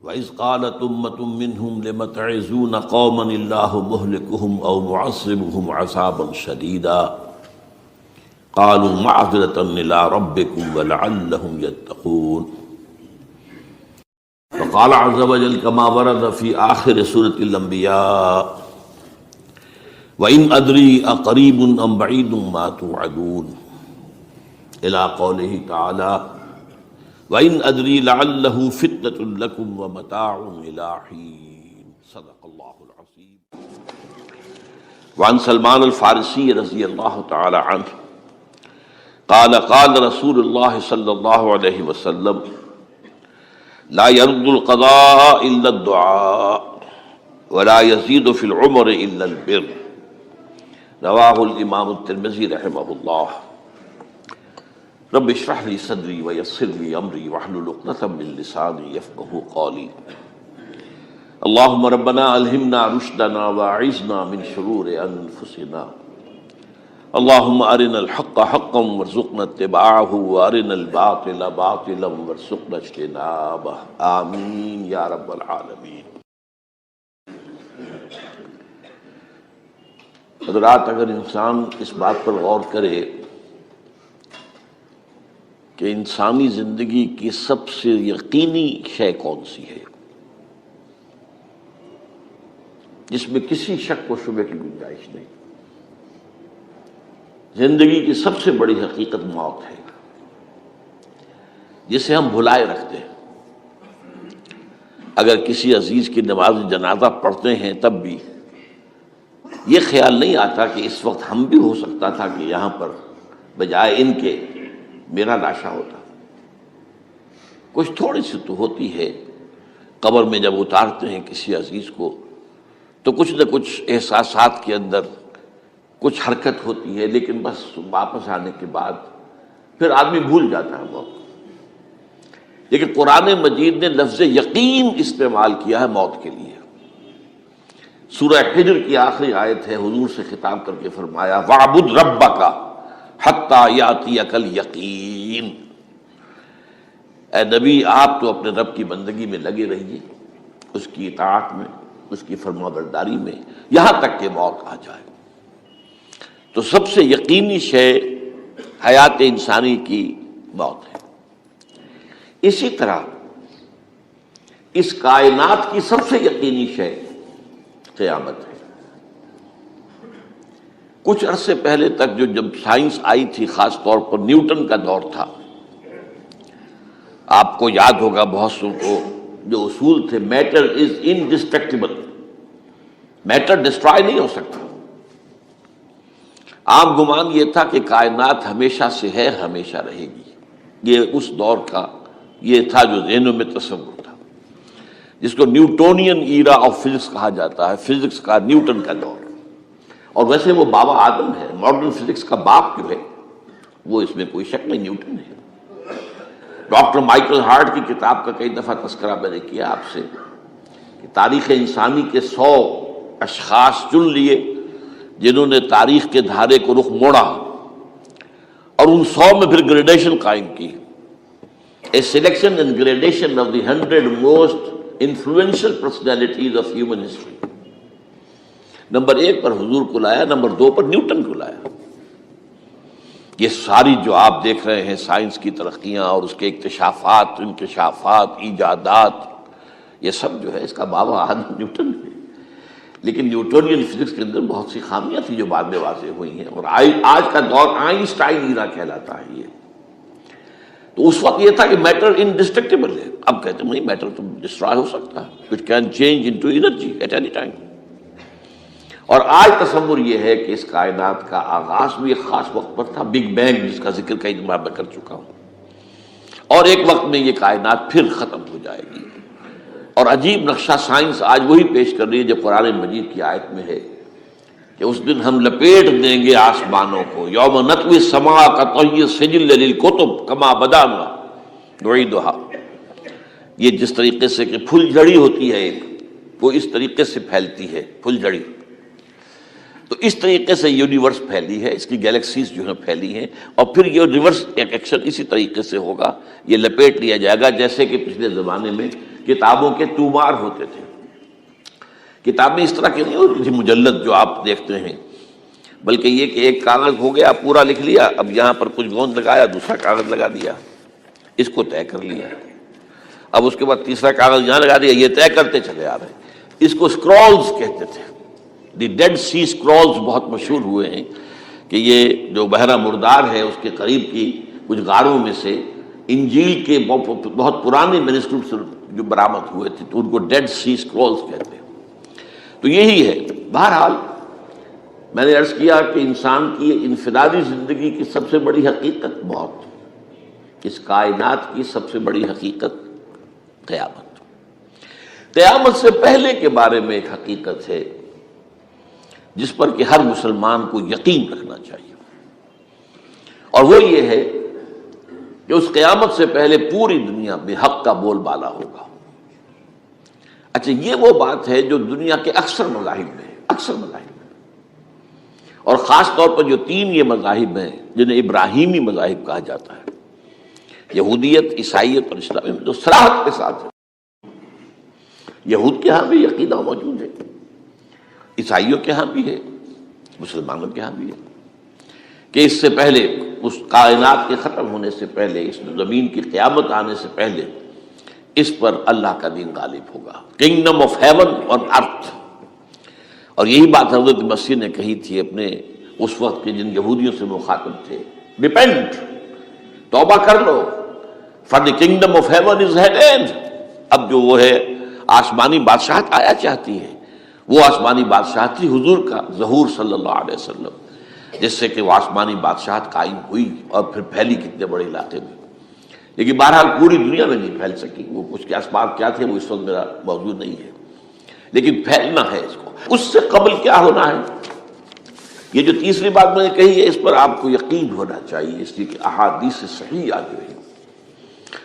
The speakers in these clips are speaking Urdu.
وَإِذْ قَالَتْ أُمَّةٌ مِّنْهُمْ لِمَ تَعِظُونَ قَوْمًا اللَّهُ مُهْلِكُهُمْ أَوْ مُعَذِّبُهُمْ عَذَابًا شَدِيدًا قَالُوا مَعْذِرَةً إِلَىٰ رَبِّكُمْ وَلَعَلَّهُمْ يَتَّقُونَ وقال عز وجل كما ورد في آخر سورة الانبیاء وَإِنْ أَدْرِي أَقَرِيبٌ أَمْ بَعِيدٌ مَا تُوعَدُونَ إلى قوله تعالى وَإِنْ أَدْرِي لَعَلَّهُ فِتْنَةٌ لَكُمْ وَمَتَاعٌ إِلَىٰ حِينٍ صدق اللہ العظیم۔ وعن سلمان الفارسی رضی اللہ تعالی عنہ قال قال رسول اللہ صلی اللہ علیہ وسلم لا يرد القضاء إلا الدعاء ولا يزيد في العمر إلا البر رواہ الامام الترمذی رحمہ اللہ۔ رب اشرح لي صدری ويسر لي امری واحلل عقدۃ من لسانی یفقہوا قولی۔ اللهم ربنا الہمنا رشدنا واعذنا من شرور انفسنا اللهم ارنا الحق حقا وارزقنا اتباعه وارنا الباطل باطلا وارزقنا اجتنابه آمین یا رب العالمین۔ حضرات، اگر انسان اس بات پر غور کرے کہ انسانی زندگی کی سب سے یقینی شے کون سی ہے جس میں کسی شک و شبہ کی گنجائش نہیں، زندگی کی سب سے بڑی حقیقت موت ہے جسے ہم بھلائے رکھتے ہیں۔ اگر کسی عزیز کی نماز جنازہ پڑھتے ہیں تب بھی یہ خیال نہیں آتا کہ اس وقت ہم بھی ہو سکتا تھا کہ یہاں پر بجائے ان کے میرا لاشا ہوتا۔ کچھ تھوڑی سی تو ہوتی ہے، قبر میں جب اتارتے ہیں کسی عزیز کو تو کچھ نہ کچھ احساسات کے اندر کچھ حرکت ہوتی ہے، لیکن بس واپس آنے کے بعد پھر آدمی بھول جاتا ہے موت۔ لیکن قرآن مجید نے لفظ یقین استعمال کیا ہے موت کے لیے۔ سورہ حجر کی آخری آیت ہے، حضور سے خطاب کر کے فرمایا وَاعْبُدْ رَبَّكَ حَتَّى يَأْتِيَكَ الْيَقِينُ۔ اے نبی، آپ تو اپنے رب کی بندگی میں لگے رہیے، اس کی اطاعت میں، اس کی فرمانبرداری میں، یہاں تک کہ موت آ جائے۔ تو سب سے یقینی شے حیات انسانی کی موت ہے۔ اسی طرح اس کائنات کی سب سے یقینی شے قیامت ہے۔ کچھ عرصے پہلے تک جب سائنس آئی تھی، خاص طور پر نیوٹن کا دور تھا، آپ کو یاد ہوگا بہت سو کو جو اصول تھے، میٹر از انڈسٹرکٹیبل، میٹر ڈسٹرائے نہیں ہو سکتا۔ عام گمان یہ تھا کہ کائنات ہمیشہ سے ہے، ہمیشہ رہے گی۔ یہ اس دور کا یہ تھا جو ذہنوں میں تصور تھا، جس کو نیوٹونین ایرا آف فزکس کہا جاتا ہے، فزکس کا نیوٹن کا دور۔ اور ویسے وہ بابا آدم ہے، ماڈرن فزکس کا باپ جو ہے وہ اس میں کوئی شک نہیں، نیوٹن ہے۔ ڈاکٹر مائیکل ہارٹ کی کتاب کا کئی دفعہ تذکرہ میں نے کیا آپ سے کہ تاریخ انسانی کے 100 اشخاص چن لیے جنہوں نے تاریخ کے دھارے کو رخ موڑا، اور ان 100 میں پھر گریڈیشن قائم کی، a selection and gradation of the 100 most influential personalities of human history۔ Number 1 پر حضور کو لایا، نمبر 2 پر نیوٹن کو لایا۔ یہ ساری جو آپ دیکھ رہے ہیں سائنس کی ترقیاں اور اس کے اکتشافات، انکشافات، ایجادات، یہ سب جو ہے اس کا بابا آدم نیوٹن ہے۔ لیکن نیوٹونین فزکس کے اندر بہت سی خامیاں تھیں جو بعد میں واضح ہوئی ہیں، اور آج کا دور آئنسٹائن ایرا کہلاتا ہے یہ۔ تو اس وقت یہ تھا کہ میٹر انڈسٹرکٹیبل ہے، اب کہتے ہیں نہیں، میٹر تو ڈسٹرائے ہو سکتا ہے، it can change into energy at any time. اور آج تصور یہ ہے کہ اس کائنات کا آغاز بھی ایک خاص وقت پر تھا، بگ بینگ، جس کا ذکر کئی بار میں کر چکا ہوں، اور ایک وقت میں یہ کائنات پھر ختم ہو جائے گی۔ اور عجیب نقشہ سائنس آج وہی پیش کر رہی ہے جو قرآن مجید کی آیت میں ہے کہ اس دن ہم لپیٹ دیں گے آسمانوں کو، یوم نطوی السماء کطی السجل للکتب کما بدانا نعیدھا۔ یہ جس طریقے سے کہ پھل جھڑی ہوتی ہے ایک، وہ اس طریقے سے پھیلتی ہے پھل جھڑی، تو اس طریقے سے یونیورس پھیلی ہے، اس کی گیلیکسیز جو ہیں پھیلی ہیں، اور پھر یہ ریورس ایکشن اسی طریقے سے ہوگا، یہ لپیٹ لیا جائے گا جیسے کہ پچھلے زمانے میں کتابوں کے طومار ہوتے تھے. کتابیں اس طرح کی نہیں ہوتی تھی مجلد جو آپ دیکھتے ہیں، بلکہ یہ کہ ایک کاغذ ہو گیا پورا لکھ لیا، اب یہاں پر کچھ گوند لگایا، دوسرا کاغذ لگا دیا، اس کو طے کر لیا، اب اس کے بعد تیسرا کاغذ یہاں لگا دیا، یہ طے کرتے چلے آ رہے ہیں. اس کو اسکرولز کہتے تھے. دی ڈیڈ سی اسکرولز بہت مشہور ہوئے ہیں کہ یہ جو بحیرہ مردار ہے اس کے قریب کی کچھ غاروں میں سے انجیل کے بہت پرانے مینuscripts جو برآمد ہوئے تھے تو ان کو ڈیڈ سی اسکرولز کہتے ہیں. تو یہی ہے. بہرحال میں نے عرض کیا کہ انسان کی انفرادی زندگی کی سب سے بڑی حقیقت موت، اس کائنات کی سب سے بڑی حقیقت قیامت. قیامت سے پہلے کے بارے میں ایک حقیقت ہے جس پر کہ ہر مسلمان کو یقین رکھنا چاہیے، اور وہ یہ ہے کہ اس قیامت سے پہلے پوری دنیا میں حق کا بول بالا ہوگا. اچھا، یہ وہ بات ہے جو دنیا کے اکثر مذاہب میں اور خاص طور پر جو تین یہ مذاہب ہیں جنہیں ابراہیمی مذاہب کہا جاتا ہے، یہودیت، عیسائیت اور اسلام، میں جو صراحت کے ساتھ ہے. یہود کے ہاں بھی عقیدہ موجود ہے، عیسائیوں کے ہاں بھی ہے، مسلمانوں کے ہاں بھی ہے کہ اس سے پہلے، اس کائنات کے ختم ہونے سے پہلے، اس زمین کی قیامت آنے سے پہلے اس پر اللہ کا دین غالب ہوگا، کنگڈم آف ہیون اور ارتھ. اور یہی بات حضرت مسیح نے کہی تھی اپنے اس وقت کے جن یہودیوں سے مخاطب تھے، ریپینٹ، توبہ کر لو، for the kingdom of heaven is at hand. اب جو وہ ہے آسمانی بادشاہت آیا چاہتی ہے، وہ آسمانی بادشاہت تھی حضور کا ظہور صلی اللہ علیہ وسلم، جس سے کہ وہ آسمانی بادشاہت قائم ہوئی اور پھر پھیلی کتنے بڑے علاقے میں. لیکن بہرحال پوری دنیا میں نہیں پھیل سکی، وہ کچھ کے اسباب کیا تھے وہ اس وقت میرا موجود نہیں ہے، لیکن پھیلنا ہے اس کو. اس سے قبل کیا ہونا ہے، یہ جو تیسری بات میں نے کہی ہے اس پر آپ کو یقین ہونا چاہیے، اس لیے کہ احادیث صحیح آ گئی ہے.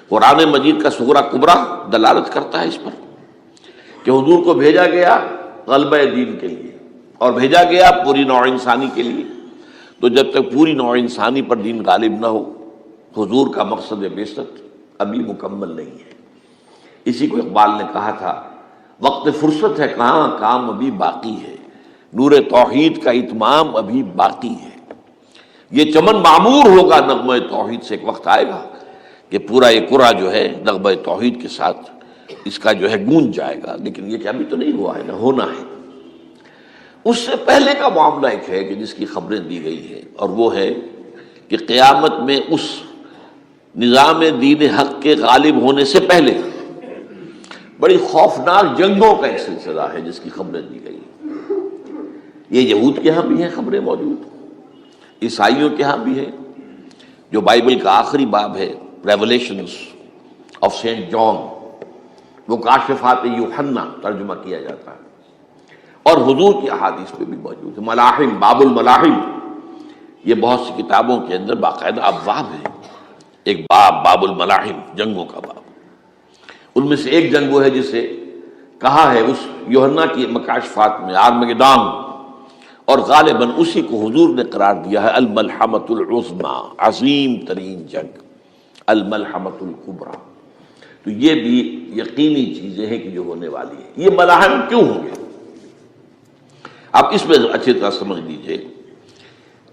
قرآن مجید کا صغرا کبرا دلالت کرتا ہے اس پر کہ حضور کو بھیجا گیا غلبہ دین کے لیے اور بھیجا گیا پوری نوع انسانی کے لیے. تو جب تک پوری نوع انسانی پر دین غالب نہ ہو، حضور کا مقصد بعثت ابھی مکمل نہیں ہے. اسی کو اقبال نے کہا تھا، وقت فرصت ہے کہاں، کام ابھی باقی ہے، نور توحید کا اتمام ابھی باقی ہے. یہ چمن معمور ہوگا نغمہ توحید سے، ایک وقت آئے گا کہ پورا یہ قرآن جو ہے نغمہ توحید کے ساتھ اس کا جو ہے گونج جائے گا، لیکن یہ کہ ابھی تو نہیں ہوا ہے، نہ ہونا ہے. اس سے پہلے کا معاملہ ایک ہے کہ جس کی خبریں دی گئی ہیں، اور وہ ہے کہ قیامت میں اس نظام دین حق کے غالب ہونے سے پہلے بڑی خوفناک جنگوں کا ایک سلسلہ ہے جس کی خبریں دی گئی. یہ یہود کے ہاں بھی ہیں خبریں موجود، عیسائیوں کے ہاں بھی ہے. جو بائبل کا آخری باب ہے، ریولیشنز آف سینٹ جان، وہ کاشفات یوحنا ترجمہ کیا جاتا ہے، اور حضور کی احادیث پہ بھی موجود ہے. ملاحم، باب الملاحم، یہ بہت سی کتابوں کے اندر باقاعدہ ابواب ہیں. ایک باب الملاحم، جنگوں کا باب. ان میں سے ایک جنگ وہ ہے جسے کہا ہے اس یوحنا کی مکاشفات میں آرمگدان، اور غالباً اسی کو حضور نے قرار دیا ہے الملحمۃ العظمی، عظیم ترین جنگ، الملحمۃ الکبریٰ. تو یہ بھی یقینی چیزیں ہیں کہ جو ہونے والی ہے. یہ ملاحم کیوں ہوں گے؟ آپ اس میں اچھی طرح سمجھ لیجئے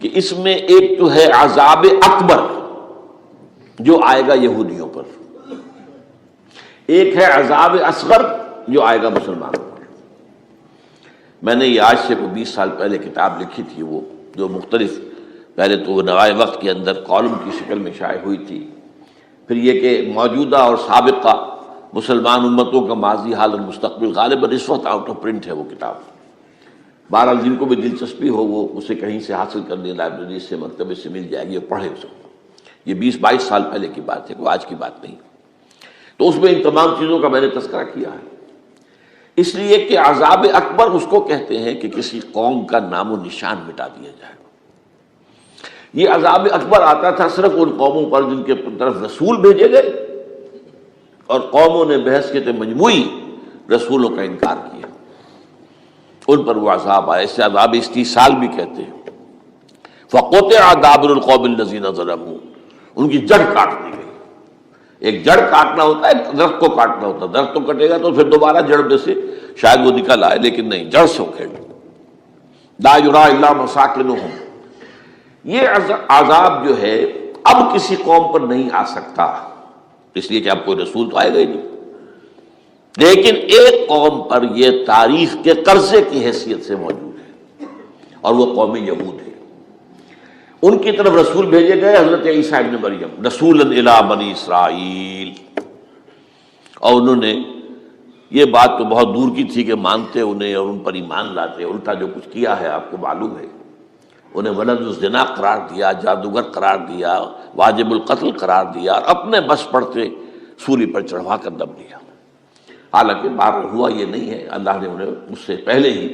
کہ اس میں ایک تو ہے عذاب اکبر جو آئے گا یہودیوں پر، ایک ہے عذاب اصغر جو آئے گا مسلمانوں پر. میں نے یہ آج سے 20 سال پہلے کتاب لکھی تھی، وہ جو مختلف، پہلے تو وہ نوائے وقت کے اندر کالم کی شکل میں شائع ہوئی تھی، پھر یہ کہ موجودہ اور سابقہ مسلمان امتوں کا ماضی، حال اور مستقبل، غالباً اس وقت آؤٹ آف پرنٹ ہے وہ کتاب. بہرحال جن کو بھی دلچسپی ہو وہ اسے کہیں سے حاصل کر لیں، لائبریری سے، مکتبے سے مل جائے گی اور پڑھے اس کو. یہ 20-22 سال پہلے کی بات ہے، کوئی آج کی بات نہیں. تو اس میں ان تمام چیزوں کا میں نے تذکرہ کیا ہے، اس لیے کہ عذاب اکبر اس کو کہتے ہیں کہ کسی قوم کا نام و نشان مٹا دیا جائے. یہ عذاب اکبر آتا تھا صرف ان قوموں پر جن کے طرف رسول بھیجے گئے اور قوموں نے بحث کے مجموعی رسولوں کا انکار کیا، ان پر وہ عذاب آئے. اسے عذاب استیصال بھی کہتے ہیں. فَقُطِعَ دَابِرُ الْقَوْمِ الَّذِينَ ظَلَمُوا، ان کی جڑ کاٹ دی گئی. ایک جڑ کاٹنا ہوتا ہے، ایک درخت کو کاٹنا ہوتا ہے. درخت تو کٹے گا تو پھر دوبارہ جڑ میں سے شاید وہ نکل آئے، لیکن نہیں، جڑ سے اکھیڑ. لا یرا الا مساکنہم. یہ عذاب جو ہے اب کسی قوم پر نہیں آ سکتا، اس لیے کہ اب کوئی رسول تو آئے گا ہی نہیں، لیکن ایک قوم پر یہ تاریخ کے قرضے کی حیثیت سے موجود ہے، اور وہ قوم یہود ہے. ان کی طرف رسول بھیجے گئے حضرت عیسیٰ ابن مریم، رسولا الی بنی اسرائیل. اور انہوں نے یہ بات تو بہت دور کی تھی کہ مانتے انہیں اور ان پر ایمان لاتے، الٹا جو کچھ کیا ہے آپ کو معلوم ہے. انہیں ولد الزنا قرار دیا، جادوگر قرار دیا، واجب القتل قرار دیا، اور اپنے بس پڑتے سولی پر چڑھوا کر دب دیا. حالانکہ بار ہوا یہ نہیں ہے، اللہ نے انہیں اس سے پہلے ہی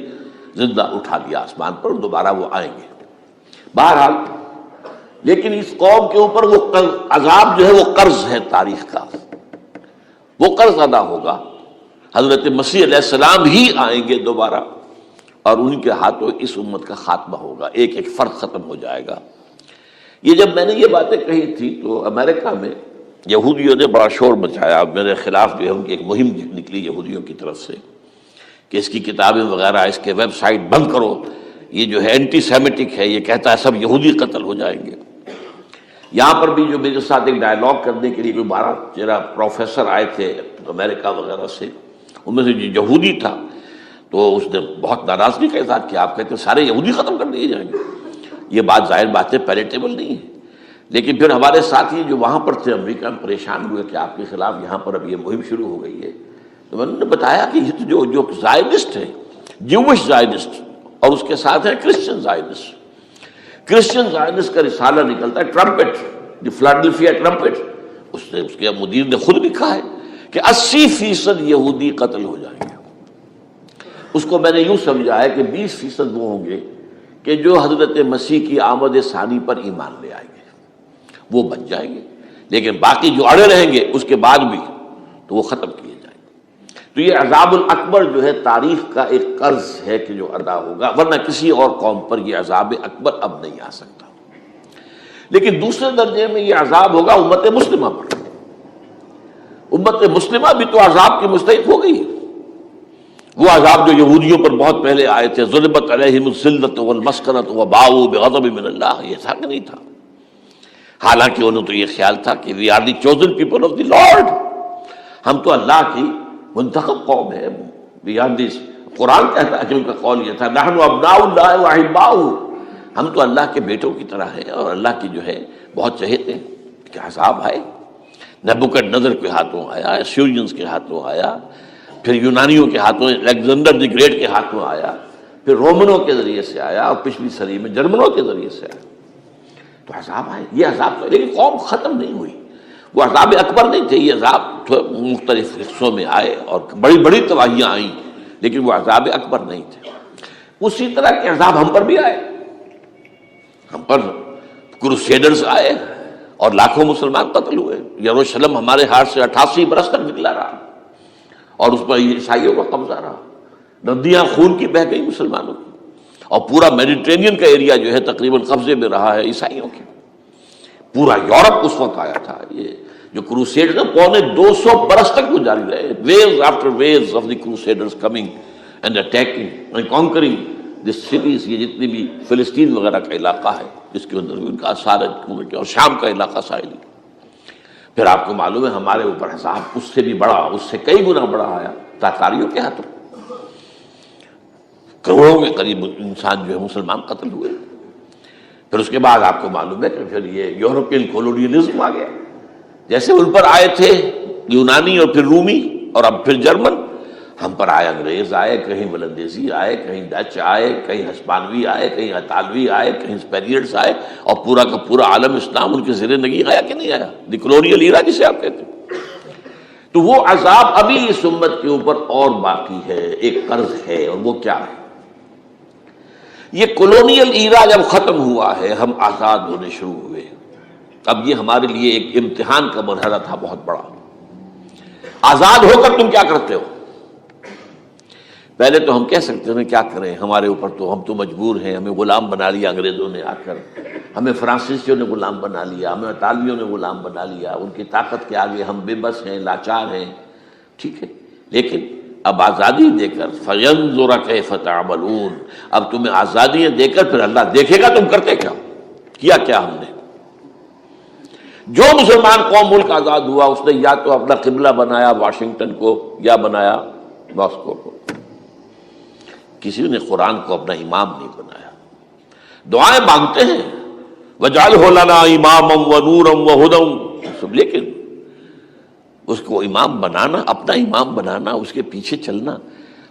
زندہ اٹھا لیا آسمان پر، دوبارہ وہ آئیں گے. بہرحال لیکن اس قوم کے اوپر وہ عذاب جو ہے وہ قرض ہے تاریخ کا، وہ قرض ادا ہوگا. حضرت مسیح علیہ السلام ہی آئیں گے دوبارہ، اور ان کے ہاتھوں اس امت کا خاتمہ ہوگا، ایک ایک فرد ختم ہو جائے گا. یہ جب میں نے یہ باتیں کہی تھی تو امریکہ میں یہودیوں نے بڑا شور مچایا. میرے خلاف جو ہے ان کی ایک مہم نکلی یہودیوں کی طرف سے کہ اس کی کتابیں وغیرہ، اس کے ویب سائٹ بند کرو، یہ جو ہے اینٹی سیمیٹک ہے، یہ کہتا ہے سب یہودی قتل ہو جائیں گے. یہاں پر بھی جو میرے ساتھ ایک ڈائلاگ کرنے کے لیے کوئی 12-13 پروفیسر آئے تھے امریکہ وغیرہ سے، ان میں سے جو یہودی تھا تو اس نے بہت ناراضگی کا اظہار کیا. آپ کہتے ہیں سارے یہودی ختم کر دیے جائیں گے. یہ بات ظاہر بات ہے پیلیٹیبل نہیں ہے. لیکن پھر ہمارے ساتھی جو وہاں پر تھے امریکہ میں پریشان ہوئے کہ آپ کے خلاف یہاں پر اب یہ مہم شروع ہو گئی ہے. تو میں نے بتایا کہ یہ تو جو زائنسٹ ہے، جوش زائنسٹ، اور اس کے ساتھ ہے کرسچن زائنسٹ. کرسچن زائنسٹ کا رسالہ نکلتا ہے ٹرمپٹ، دی فلاڈلفیا ٹرمپٹ. اس کے مدیر نے خود لکھا ہے کہ 80% یہودی قتل ہو جائیں گے. اس کو میں نے یوں سمجھا ہے کہ 20% وہ ہوں گے کہ جو حضرت مسیح کی آمد ثانی پر ایمان لے آئیں گے، وہ بچ جائیں گے. لیکن باقی جو اڑے رہیں گے اس کے بعد بھی تو وہ ختم کیے جائیں گے. تو یہ عذاب الاکبر جو ہے تاریخ کا ایک قرض ہے کہ جو ادا ہوگا، ورنہ کسی اور قوم پر یہ عذاب اکبر اب نہیں آ سکتا. لیکن دوسرے درجے میں یہ عذاب ہوگا امت مسلمہ پر. امت مسلمہ بھی تو عذاب کی مستحق ہو گئی ہے. وہ عذاب جو یہودیوں پر بہت پہلے آئے تھے، ضربت علیہم الذلۃ والمسکنۃ وباؤوا بغضب من اللہ، یہ تھا کہ نہیں تھا؟ حالانکہ انہوں تو یہ خیال تھا کہ we are the chosen people of the lord, ہم تو اللہ کی منتخب قوم ہے. وی آر دی، قرآن کہتا ہے کہ ان کا قول یہ تھا نحن ابناء اللہ واحباؤہ، ہم تو اللہ کے بیٹوں کی طرح ہیں اور اللہ کی جو ہے بہت چہیتے ہیں. کہ عذاب آئے، نبوکدنضر کے ہاتھوں آیا، اسیرینز کے ہاتھوں آیا، پھر یونانیوں کے ہاتھوں، الیگزینڈر دی گریٹ کے ہاتھوں آیا، پھر رومنوں کے ذریعے سے آیا، اور پچھلی صدی میں جرمنوں کے ذریعے سے آیا. تو عذاب آئے، یہ عذاب تو، لیکن قوم ختم نہیں ہوئی. وہ عذاب اکبر نہیں تھے، یہ عذاب مختلف حصوں میں آئے اور بڑی بڑی تباہیاں آئیں، لیکن وہ عذاب اکبر نہیں تھے. اسی طرح کے عذاب ہم پر بھی آئے. ہم پر کروسیڈرز آئے اور لاکھوں مسلمان قتل ہوئے. یروشلم ہمارے ہاتھ سے 88 برس تک نکلا رہا، اور اس پر عیسائیوں کا قبضہ رہا. ندیاں خون کی بہہ گئی مسلمانوں کی، اور پورا میڈیٹرینین کا ایریا جو ہے تقریباً قبضے میں رہا ہے عیسائیوں کے. پورا یورپ اس وقت آیا تھا. یہ جو کروسیڈ 250 برس تک وہ جاری رہے، waves after waves of the crusaders coming and attacking and conquering the cities. یہ جتنی بھی فلسطین وغیرہ کا علاقہ ہے جس کے اندر ان کا اثار ہے، اور شام کا علاقہ ساحلی. پھر آپ کو معلوم ہے ہمارے اوپر حساب اس سے بھی بڑا، اس سے کئی گنا بڑا آیا تاتاریوں کے ہاتھوں. کروڑوں کے قریب انسان جو ہے مسلمان قتل ہوئے. پھر اس کے بعد آپ کو معلوم ہے کہ پھر یہ یورپین کولونیلزم آ گیا. جیسے ان پر آئے تھے یونانی اور پھر رومی اور اب پھر جرمن، ہم پر آئے انگریز آئے، کہیں ولندیزی آئے، کہیں ڈچ آئے، کہیں ہسپانوی آئے، کہیں اطالوی آئے، کہیں اسپینیئرز آئے، اور پورا کا پورا عالم اسلام ان کے زیر نگین آیا کہ نہیں آیا؟ دی کولونیل ایرا جسے آپ کہتے ہیں. تو وہ عذاب ابھی اس امت کے اوپر اور باقی ہے، ایک قرض ہے. اور وہ کیا ہے؟ یہ کولونیل ایرا جب ختم ہوا ہے، ہم آزاد ہونے شروع ہوئے. اب یہ ہمارے لیے ایک امتحان کا مرحلہ تھا بہت بڑا. آزاد ہو کر تم کیا کرتے ہو؟ پہلے تو ہم کہہ سکتے ہیں کیا کریں، ہمارے اوپر تو ہم تو مجبور ہیں، ہمیں غلام بنا لیا انگریزوں نے آ کر، ہمیں فرانسیسیوں نے غلام بنا لیا، ہمیں اطالویوں نے غلام بنا لیا، ان کی طاقت کے آگے ہم بے بس ہیں، لاچار ہیں. ٹھیک ہے، لیکن اب آزادی دے کر فَيَنظُرَ كَيْفَ تَعْمَلُونَ، اب تمہیں آزادیاں دے کر پھر اللہ دیکھے گا تم کرتے کیا کیا ہم نے. جو مسلمان قوم ملک آزاد ہوا اس نے یا تو اپنا قبلہ بنایا واشنگٹن کو یا بنایا ماسکو کو، کسی نے قرآن کو اپنا امام نہیں بنایا. دعائیں مانگتے ہیں وَاجْعَلْهُ لَنَا إِمَامًا وَنُورًا وَهُدًى، لیکن اس کو امام بنانا، اپنا امام بنانا، اس کے پیچھے چلنا،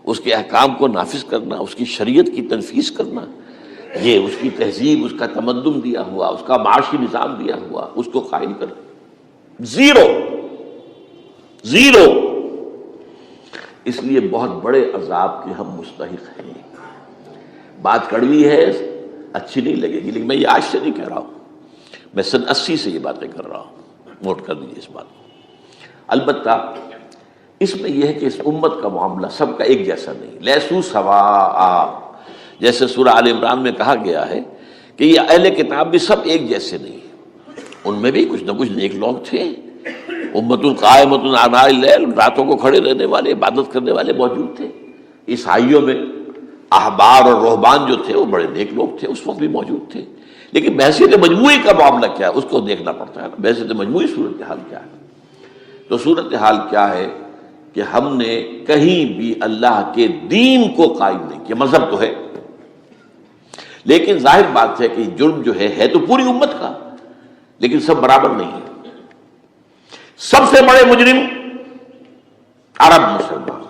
اس کے احکام کو نافذ کرنا، اس کی شریعت کی تنفیذ کرنا، یہ اس کی تہذیب، اس کا تمدن دیا ہوا، اس کا معاشی نظام دیا ہوا، اس کو قائم کرنا، زیرو. اس لیے بہت بڑے عذاب کے ہم مستحق ہیں. بات کڑوی ہے، اچھی نہیں لگے گی، لیکن میں یہ آج سے نہیں کہہ رہا ہوں، میں سن 80 سے یہ باتیں کر رہا ہوں. نوٹ کر لیجیے اس بات کو. البتہ اس میں یہ ہے کہ اس امت کا معاملہ سب کا ایک جیسا نہیں، لیسو سواء، جیسے سورہ آل عمران میں کہا گیا ہے کہ یہ اہل کتاب بھی سب ایک جیسے نہیں ہیں، ان میں بھی کچھ نہ کچھ نیک لوگ تھے. امت قائمۃ آناء اللیل، راتوں کو کھڑے رہنے والے، عبادت کرنے والے موجود تھے. عیسائیوں میں احبار اور رہبان جو تھے وہ بڑے نیک لوگ تھے، اس وقت بھی موجود تھے. لیکن بحثیت مجموعی کا معاملہ کیا ہے اس کو دیکھنا پڑتا ہے نا، بحثیت مجموعی صورتحال کیا ہے. تو صورتحال کیا ہے کہ ہم نے کہیں بھی اللہ کے دین کو قائم نہیں کیا. مذہب تو ہے، لیکن ظاہر بات ہے کہ جرم جو ہے تو پوری امت کا، لیکن سب برابر نہیں ہے. سب سے بڑے مجرم عرب مسلمان.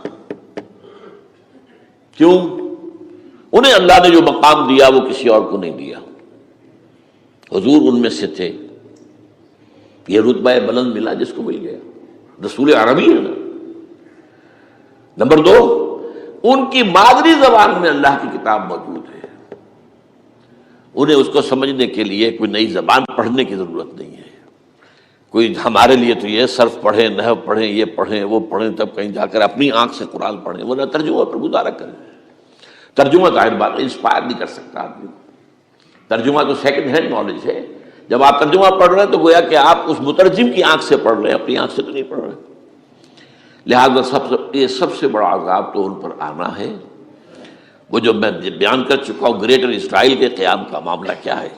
کیوں؟ انہیں اللہ نے جو مقام دیا وہ کسی اور کو نہیں دیا. حضور ان میں سے تھے، یہ رتبہ بلند ملا جس کو مل گیا، رسول عربی ہے نا. نمبر 2، ان کی مادری زبان میں اللہ کی کتاب موجود ہے، انہیں اس کو سمجھنے کے لیے کوئی نئی زبان پڑھنے کی ضرورت نہیں ہے. کوئی ہمارے لیے تو یہ صرف پڑھیں، نحو پڑھیں، یہ پڑھیں، وہ پڑھیں، تب کہیں جا کر اپنی آنکھ سے قرآن پڑھیں، ورنہ ترجمہ پر گزارا کریں. ترجمہ ظاہر بات انسپائر نہیں کر سکتا آدمی. ترجمہ تو سیکنڈ ہینڈ نالج ہے. جب آپ ترجمہ پڑھ رہے ہیں تو گویا کہ آپ اس مترجم کی آنکھ سے پڑھ رہے ہیں، اپنی آنکھ سے تو نہیں پڑھ رہے. لہذا یہ سب سے بڑا عذاب تو ان پر آنا ہے. وہ جو میں بیان کر چکا ہوں گریٹر اسرائیل کے قیام کا معاملہ کیا ہے،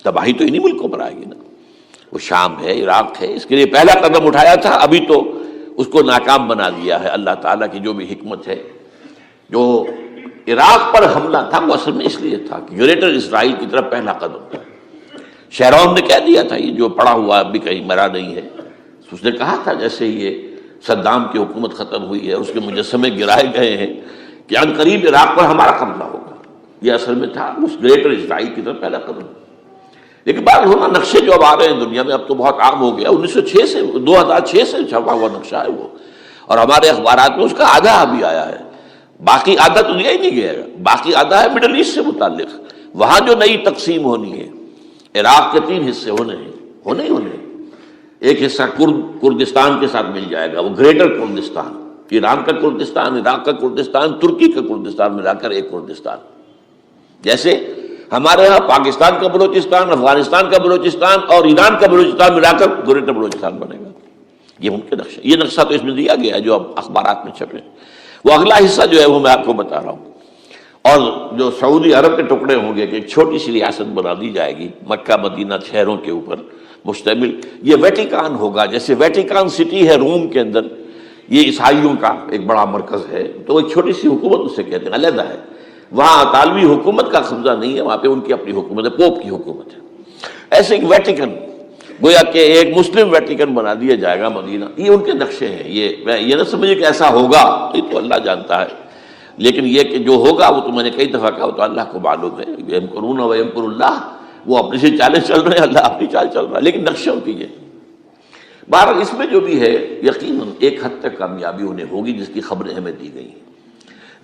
تباہی تو انہی ملکوں پر آئے گی نا. وہ شام ہے، عراق ہے، اس کے لیے پہلا قدم اٹھایا تھا، ابھی تو اس کو ناکام بنا دیا ہے اللہ تعالیٰ کی جو بھی حکمت ہے. جو عراق پر حملہ تھا وہ اصل میں اس لیے تھا کہ گریٹر اسرائیل کی طرف پہلا قدم تھا. شیرون نے کہہ دیا تھا، یہ جو پڑا ہوا ابھی کہیں مرا نہیں ہے، اس نے کہا تھا جیسے یہ صدام کی حکومت ختم ہوئی ہے، اس کے مجسمے گرائے گئے ہیں کہ ان قریب عراق پر ہمارا قبضہ ہوگا. یہ اصل میں تھا اس گریٹر اسرائیل کی طرف پہلا قدم. لیکن بات ہونا نقشے جو اب آ رہے ہیں دنیا میں اب تو بہت عام ہو گیا. 1906 سے 2006 سے چھپا ہوا نقشہ ہے وہ، اور ہمارے اخبارات میں اس کا آدھا ابھی آیا ہے، باقی آدھا تو دیا ہی نہیں گیا. باقی آدھا ہے مڈل ایسٹ سے متعلق. وہاں جو نئی تقسیم ہونی ہے، عراق کے 3 حصے ہونے ہیں. ایک حصہ کردستان کے ساتھ مل جائے گا، وہ گریٹر کردستان، ایران کا کردستان، عراق کا کردستان، ترکی کا کردستان ملا کر ایک کردستان. جیسے ہمارے ہاں پاکستان کا بلوچستان، افغانستان کا بلوچستان اور ایران کا بلوچستان ملا کر گریٹر بلوچستان بنے گا. یہ ممکن نقشہ، یہ نقشہ تو اس میں دیا گیا ہے جو اب اخبارات میں چھپے. وہ اگلا حصہ جو ہے وہ میں آپ کو بتا رہا ہوں. اور جو سعودی عرب کے ٹکڑے ہوں گے کہ ایک چھوٹی سی ریاست بنا دی جائے گی مکہ مدینہ شہروں کے اوپر مشتمل. یہ ویٹیکان ہوگا، جیسے ویٹیکان سٹی ہے روم کے اندر، یہ عیسائیوں کا ایک بڑا مرکز ہے. تو ایک چھوٹی سی حکومت اسے کہتے ہیں، علیحدہ ہے. وہاں اطالوی حکومت کا قبضہ نہیں ہے، وہاں پہ ان کی اپنی حکومت ہے، پوپ کی حکومت ہے. ایسے ایک ویٹیکن، گویا کہ ایک مسلم ویٹیکن بنا دیا جائے گا مدینہ. یہ ان کے نقشے ہیں. یہ نہ سمجھے کہ ایسا ہوگا، یہ تو اللہ جانتا ہے. لیکن یہ کہ جو ہوگا وہ تو میں نے کئی دفعہ کہا، وہ تو اللہ کو معلوم ہے. یمکرون و یمکر اللہ، وہ اپنی سی چالیں چل رہے ہیں، اللہ اپنی چال چل رہا ہے. لیکن نقشوں کی یہ بہرحال اس میں جو بھی ہے یقیناً ایک حد تک کامیابی انہیں ہوگی جس کی خبریں ہمیں دی گئی ہیں.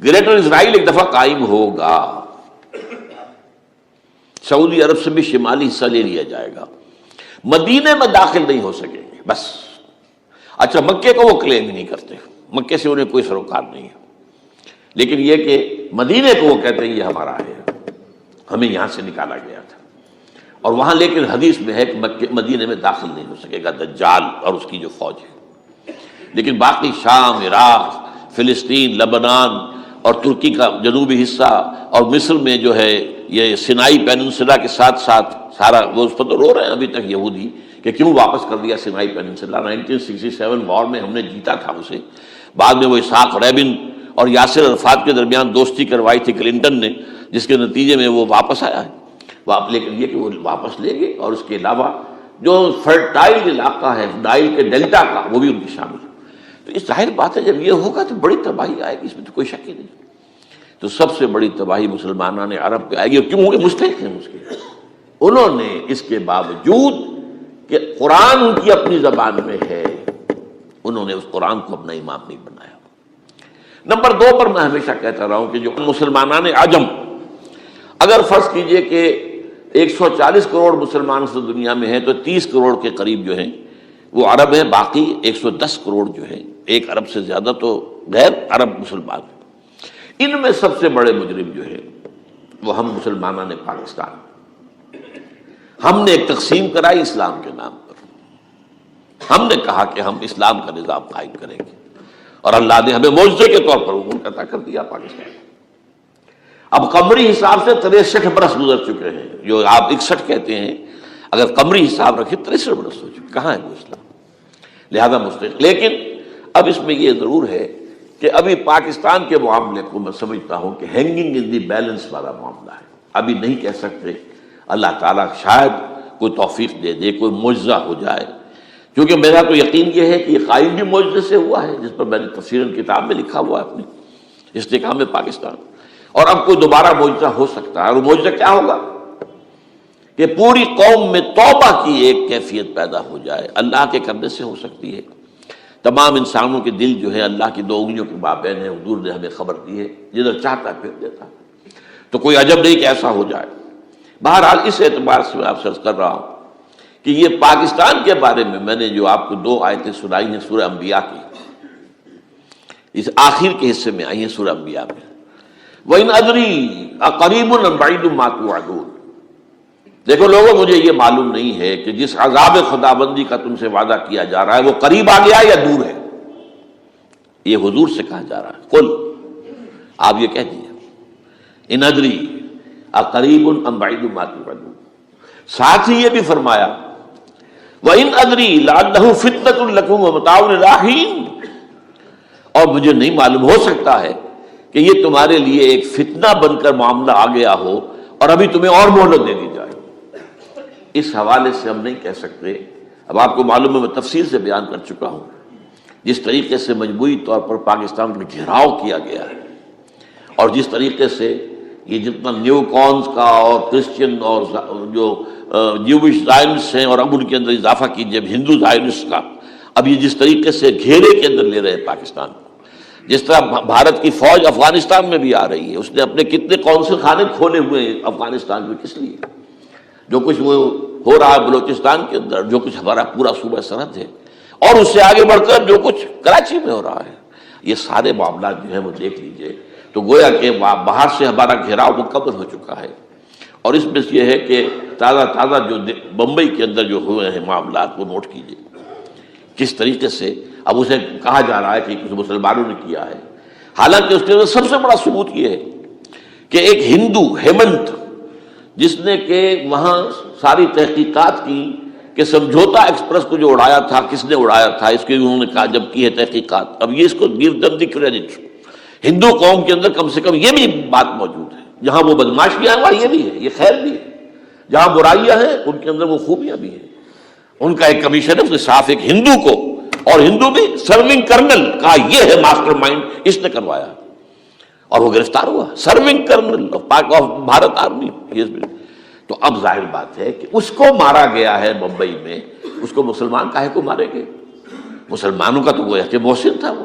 گریٹر اسرائیل ایک دفعہ قائم ہوگا، سعودی عرب سے بھی شمالی حصہ لے لیا جائے گا، مدینے میں داخل نہیں ہو سکیں گے بس. اچھا مکے کو وہ کلیم ہی نہیں کرتے، مکے سے انہیں کوئی سروکار نہیں ہے. لیکن یہ کہ مدینے کو وہ کہتے ہیں یہ ہمارا ہے، ہمیں یہاں سے نکالا گیا تھا، اور وہاں لیکن حدیث میں ہے کہ مدینے میں داخل نہیں ہو سکے گا دجال اور اس کی جو فوج ہے، لیکن باقی شام، عراق، فلسطین، لبنان اور ترکی کا جنوبی حصہ اور مصر میں جو ہے یہ سینائی پیننسلا کے ساتھ ساتھ سارا، وہ اس پر تو رو رہے ہیں ابھی تک یہودی کہ کیوں واپس کر دیا سینائی پیننسلا، 1967 وار میں ہم نے جیتا تھا اسے، بعد میں وہ اسحاق ریبن اور یاسر عرفات کے درمیان دوستی کروائی تھی کلنٹن نے، جس کے نتیجے میں وہ واپس آیا ہے، لیکن یہ کہ وہ واپس لے گئے، اور اس کے علاوہ جو فرٹائل علاقہ ہے نائل کے ڈیلٹا کا وہ بھی ان کی شامل ہے۔ تو اس ظاہر بات ہے جب یہ ہوگا تو بڑی تباہی آئے گی، اس میں تو کوئی شک ہی نہیں۔ تو سب سے بڑی تباہی مسلمانان عرب پہ آئے گی، کیوں کہ مستحق ہیں اس کے، انہوں نے اس کے باوجود کہ قرآن ان کی اپنی زبان میں ہے، انہوں نے اس قرآن کو اپنا امام نہیں بنایا۔ نمبر 2 پر میں ہمیشہ کہتا رہا ہوں کہ جو مسلمانان عجم، اگر فرض کیجئے کہ 140 کروڑ مسلمان اس دنیا میں ہیں تو 30 کروڑ کے قریب جو ہیں وہ عرب ہیں، باقی 110 کروڑ جو ہیں، 1 ارب سے زیادہ تو غیر عرب مسلمان ہیں۔ ان میں سب سے بڑے مجرم جو ہے وہ ہم مسلمانوں نے پاکستان، ہم نے ایک تقسیم کرائی اسلام کے نام پر، ہم نے کہا کہ ہم اسلام کا نظام قائم کریں گے، اور اللہ نے ہمیں معجزے کے طور پر ملک عطا کر دیا پاکستان۔ اب قمری حساب سے 63 برس گزر چکے ہیں، جو آپ 61 کہتے ہیں، اگر قمری حساب رکھے 63 برس ہو چکے، کہاں ہے وہ اسلام؟ لہذا مستحق۔ لیکن اب اس میں یہ ضرور ہے کہ ابھی پاکستان کے معاملے کو میں سمجھتا ہوں کہ ہینگنگ ان دی بیلنس والا معاملہ ہے، ابھی نہیں کہہ سکتے، اللہ تعالیٰ شاید کوئی توفیق دے دے، کوئی معجزہ ہو جائے، کیونکہ میرا تو یقین یہ ہے کہ یہ قائم بھی معجزے سے ہوا ہے، جس پر میں نے تفسیراً کتاب میں لکھا ہوا ہے اپنی استحکام پاکستان، اور اب کوئی دوبارہ معجزہ ہو سکتا ہے، اور معجزہ کیا ہوگا کہ پوری قوم میں توبہ کی ایک کیفیت پیدا ہو جائے، اللہ کے کرنے سے ہو سکتی ہے۔ تمام انسانوں کے دل جو ہے اللہ کی 2 انگلیوں کے مابین ہے، حضور نے ہمیں خبر دی ہے، جدھر چاہتا ہے پھر دیتا ہے، تو کوئی عجب نہیں کہ ایسا ہو جائے۔ بہرحال اس اعتبار سے میں آپ سے عرض کر رہا ہوں کہ یہ پاکستان کے بارے میں نے جو آپ کو 2 آیتیں سنائی ہیں سورہ انبیاء کی، اس آخر کے حصے میں آئی ہیں سورہ انبیاء میں، وَإِنْ أَدْرِي أَقَرِيبٌ أَمْ بَعِيدٌ مَا تُوعَدُونَ۔ دیکھو لوگوں، مجھے یہ معلوم نہیں ہے کہ جس عذاب خداوندی کا تم سے وعدہ کیا جا رہا ہے وہ قریب آ گیا یا دور ہے، یہ حضور سے کہا جا رہا ہے، قل، آپ یہ کہہ دیجیے، ان ادری اقریب ام بعید ما توعدون۔ ساتھ ہی یہ بھی فرمایا وَإِنْ أَدْرِي لَعَلَّهُ فِتْنَةٌ لَكُمْ وَمَتَاعٌ إِلَىٰ حِينٍ، اور مجھے نہیں معلوم، ہو سکتا ہے کہ یہ تمہارے لیے ایک فتنہ بن کر معاملہ آ گیا ہو اور ابھی تمہیں اور مہلت دے دی جائے۔ اس حوالے سے ہم نہیں کہہ سکتے، اب آپ کو معلوم ہے میں تفصیل سے بیان کر چکا ہوں جس طریقے سے مجموعی طور پر پاکستان کا گھیراؤ کیا گیا ہے، اور جس طریقے سے یہ جتنا نیو کونز کا اور کرسچن اور جو جیوش زائنسٹ ہیں، اور اب ان کے اندر اضافہ کیجئے ہندو زائنسٹ کا، اب یہ جس طریقے سے گھیرے کے اندر لے رہے ہیں پاکستان کو، جس طرح بھارت کی فوج افغانستان میں بھی آ رہی ہے، اس نے اپنے کتنے قونصل خانے کھولے ہوئے ہیں افغانستان میں، کس لیے؟ جو کچھ وہ ہو رہا ہے بلوچستان کے اندر، جو کچھ ہمارا پورا صوبہ سرحد ہے، اور اس سے آگے بڑھ کر جو کچھ کراچی میں ہو رہا ہے، یہ سارے معاملات جو ہیں وہ دیکھ لیجئے تو گویا کہ باہر سے ہمارا گھیراؤ مکمل ہو چکا ہے، اور اس میں یہ ہے کہ تازہ جو بمبئی کے اندر جو ہوئے ہیں معاملات وہ نوٹ کیجئے کس طریقے سے اب اسے کہا جا رہا ہے کہ کچھ مسلمانوں نے کیا ہے، حالانکہ اس کے سب سے بڑا ثبوت یہ ہے کہ ایک ہندو ہیمنت، جس نے کہ وہاں ساری تحقیقات کی کہ سمجھوتا ایکسپریس کو جو اڑایا تھا کس نے اڑایا تھا، اس کی انہوں نے کہا جب کی ہے تحقیقات، اب یہ اس کو گیو دم دی کریڈٹ، ہندو قوم کے اندر کم سے کم یہ بھی بات موجود ہے، جہاں وہ بدماشیاں ہیں وہاں یہ بھی ہے، یہ خیر بھی ہے، جہاں برائیاں ہیں ان کے اندر وہ خوبیاں بھی ہیں۔ ان کا ایک کمیشن ہے، اس نے صاف ایک ہندو کو، اور ہندو بھی سرونگ کرنل کہا یہ ہے ماسٹر مائنڈ، اس نے کروایا، اور وہ گرفتار ہوا، serving kernel of Bharat army. تو اب ظاہر بات ہے کہ اس کو مارا گیا ہے ممبئی میں، اس کو مسلمان کاہے کو مارے گئے؟ مسلمانوں کا تو وہ کہ محسن تھا، وہ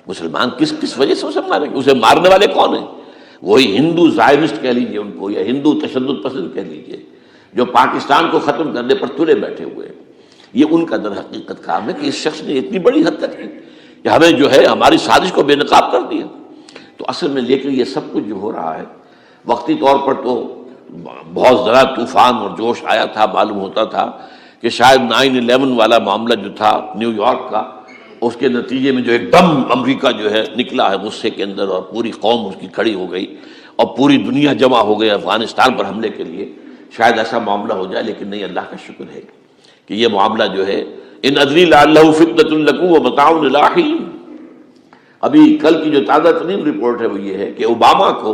مسلمان کس وجہ سے اسے مارے گئے؟ اسے مارنے والے کون ہیں؟ وہی ہندو زائنسٹ کہہ لیجئے ان کو، یا ہندو تشدد پسند کہہ لیجئے، جو پاکستان کو ختم کرنے پر تلے بیٹھے ہوئے ہیں۔ یہ ان کا در حقیقت کام ہے کہ اس شخص نے اتنی بڑی حد تک کی کہ ہمیں جو ہے ہماری سازش کو بے نقاب کر دیا۔ تو اصل میں لیکن یہ سب کچھ جو ہو رہا ہے وقتی طور پر تو بہت ذرا طوفان اور جوش آیا تھا، معلوم ہوتا تھا کہ شاید 9/11 والا معاملہ جو تھا نیو یارک کا، اس کے نتیجے میں جو ایک دم امریکہ جو ہے نکلا ہے غصے کے اندر، اور پوری قوم اس کی کھڑی ہو گئی اور پوری دنیا جمع ہو گئی افغانستان پر حملے کے لیے، شاید ایسا معاملہ ہو جائے. لیکن نہیں، اللہ کا شکر ہے کہ یہ معاملہ جو ہے ان ادری لعلہ فتنۃ لکم ومتاع الی حین. ابھی کل کی جو تازہ ترین رپورٹ ہے وہ یہ ہے کہ اوباما کو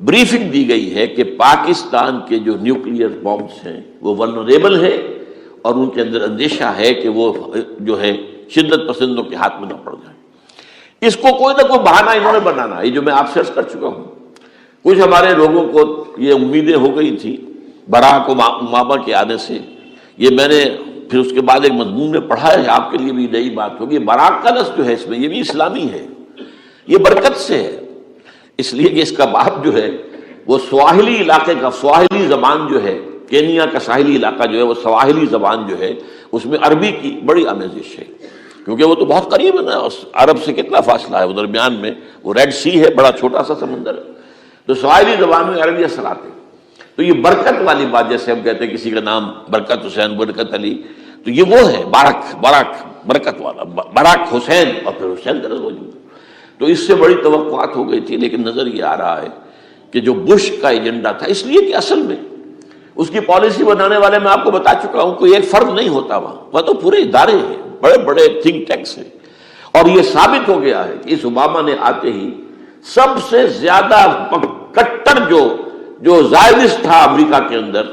بریفنگ دی گئی ہے کہ پاکستان کے جو نیوکلیئر بامز ہیں وہ ولنریبل ہیں، اور ان کے اندر اندیشہ ہے کہ وہ جو ہے شدت پسندوں کے ہاتھ میں نہ پڑ جائیں. اس کو کوئی نہ کوئی بہانہ انہوں نے بنانا ہے. یہ جو میں آپ سے عرض کر چکا ہوں، کچھ ہمارے لوگوں کو یہ امیدیں ہو گئی تھی براک اوباما کے آنے سے. یہ میں نے پھر اس کے بعد ایک مضمون میں پڑھا ہے، آپ کے لیے بھی نئی بات ہوگی. براک کا لفظ جو ہے اس میں یہ بھی اسلامی ہے، یہ برکت سے ہے، اس لیے کہ اس کا باپ جو ہے وہ سواحلی علاقے کا، سواحلی زبان جو ہے کینیا کا ساحلی علاقہ جو ہے وہ سواحلی زبان جو ہے اس میں عربی کی بڑی آمیزش ہے، کیونکہ وہ تو بہت قریب ہے نا، عرب سے کتنا فاصلہ ہے، وہ درمیان میں وہ ریڈ سی ہے، بڑا چھوٹا سا سمندر ہے، تو سواحلی زبان میں عربی اثرات ہیں. تو یہ برکت والی بات، جیسے ہم کہتے ہیں کسی کا نام برکت حسین، برکت علی، تو یہ وہ ہے براک برکت والا، براک حسین اور پھر حسین کا لفظ موجود. تو اس سے بڑی توقعات ہو گئی تھی، لیکن نظر یہ آ رہا ہے کہ جو بش کا ایجنڈا تھا، اس لیے کہ اصل میں اس کی پالیسی بنانے والے میں آپ کو بتا چکا ہوں کوئی ایک فرد نہیں ہوتا وہاں تو پورے ادارے ہیں، بڑے بڑے تھنک ٹینکس ہیں. اور یہ ثابت ہو گیا ہے کہ اس اوباما نے آتے ہی سب سے زیادہ کٹر جو زائرسٹ تھا امریکہ کے اندر،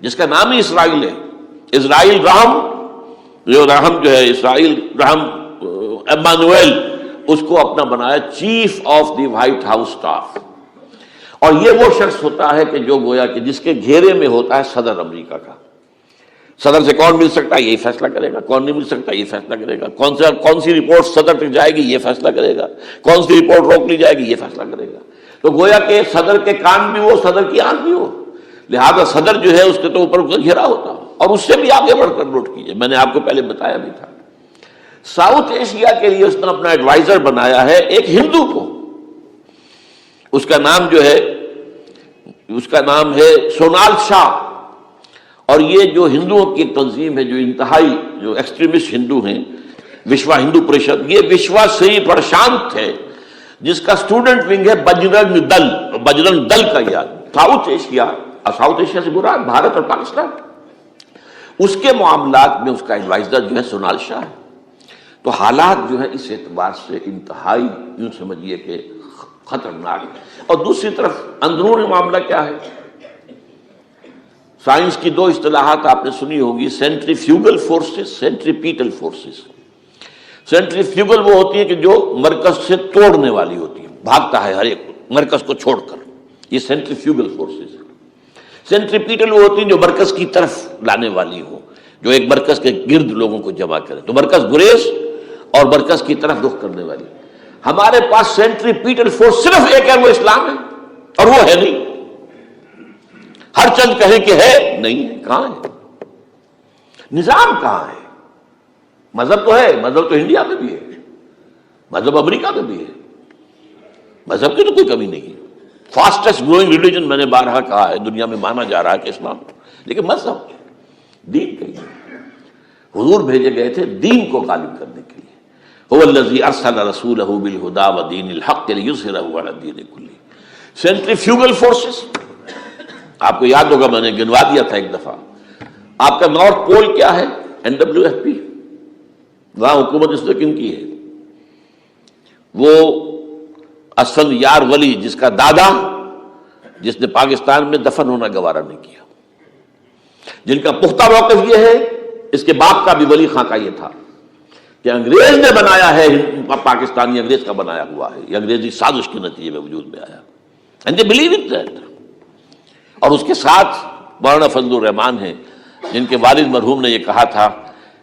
جس کا نام ہی اسرائیل ہے، اسرائیل رحم جو ہے، اسرائیل رحم ایمانویل، اس کو اپنا بنایا chief of the white house staff. اور یہ وہ شخص ہوتا ہے کہ جو گویا کہ جس کے گھیرے میں ہوتا ہے صدر امریکہ کا. صدر سے کون مل سکتا ہے، یہی فیصلہ کرے گا. کون نہیں مل سکتا، یہ فیصلہ کرے گا. کون سی رپورٹ صدر تک جائے گی، یہ فیصلہ کرے گا. کون سی رپورٹ روک لی جائے گی، یہ فیصلہ کرے گا. تو گویا کہ صدر کے کان بھی ہو، صدر کی آنکھ بھی ہو. لہذا صدر جو ہے اس کے تو اوپر گھیرا ہوتا. اور اس سے بھی آگے بڑھ کر نوٹ کیجیے، میں نے آپ کو پہلے بتایا بھی تھا، ساؤتھ ایشیا کے لیے اس نے اپنا ایڈوائزر بنایا ہے ایک ہندو کو. اس کا نام ہے سونال شاہ. اور یہ جو ہندوؤں کی تنظیم ہے، جو انتہائی جو ایکسٹریمسٹ ہندو ہیں، وشوا ہندو پریشد، یہ وشوا سری پرشانت ہے جس کا اسٹوڈنٹ ونگ ہے بجرنگ دل کا. یاد ساؤتھ ایشیا سے مراد بھارت اور پاکستان، اس کے معاملات میں اس کا ایڈوائزر جو ہے سونال شاہ ہے. تو حالات جو ہے اس اعتبار سے انتہائی یوں سمجھیے کہ خطرناک. اور دوسری طرف اندرون معاملہ کیا ہے؟ سائنس کی دو اصطلاحات آپ نے سنی ہوگی، centrifugal forces, centripetal forces. Centrifugal وہ ہوتی ہے کہ جو مرکز سے توڑنے والی ہوتی ہے، بھاگتا ہے ہر ایک مرکز کو چھوڑ کر، یہ سینٹریفیوگل فورسز. سینٹریپیٹل وہ ہوتی ہیں جو مرکز کی طرف لانے والی ہو، جو ایک مرکز کے گرد لوگوں کو جمع کرے. تو مرکز گریز اور مرکز کی طرف رخ کرنے والی. ہمارے پاس سینٹریپیٹل فورس صرف ایک ہے، وہ اسلام ہے، اور وہ ہے نہیں. ہر چند کہیں کہ ہے، نہیں ہے. کہاں ہے نظام؟ کہاں ہے؟ مذہب تو ہے، مذہب تو انڈیا میں بھی ہے، مذہب امریکہ میں بھی ہے، مذہب کی تو کوئی کمی نہیں ہے. فاسٹسٹ گروئنگ ریلیجن میں نے بارہا کہا ہے دنیا میں مانا جا رہا ہے کہ اسلام، لیکن مذہب دین کہیں. حضور بھیجے گئے تھے دین کو غالب کرنے کے لیے. هو الذی ارسل رسولہ بالہدی ودین الحق لیظہرہ علی الدین کلہ. سینٹریفیوگل فورسز آپ کو یاد ہوگا، میں نے گنوا دیا تھا ایک دفعہ. آپ کا نارتھ پول کیا ہے؟ NWFP. وہاں حکومت اس نے کن کی ہے؟ وہ اسد یار ولی، جس کا دادا، جس نے پاکستان میں دفن ہونا گوارا نہیں کیا، جن کا پختہ موقف یہ ہے، اس کے باپ کا بھی ولی خاں کا یہ تھا کہ انگریز نے بنایا ہے، پاکستانی انگریز کا بنایا ہوا ہے، یہ انگریزی سازش کے نتیجے میں وجود میں آیا. And they believe it that. اور اس کے ساتھ مولانا فضل الرحمان ہیں جن کے والد مرحوم نے یہ کہا تھا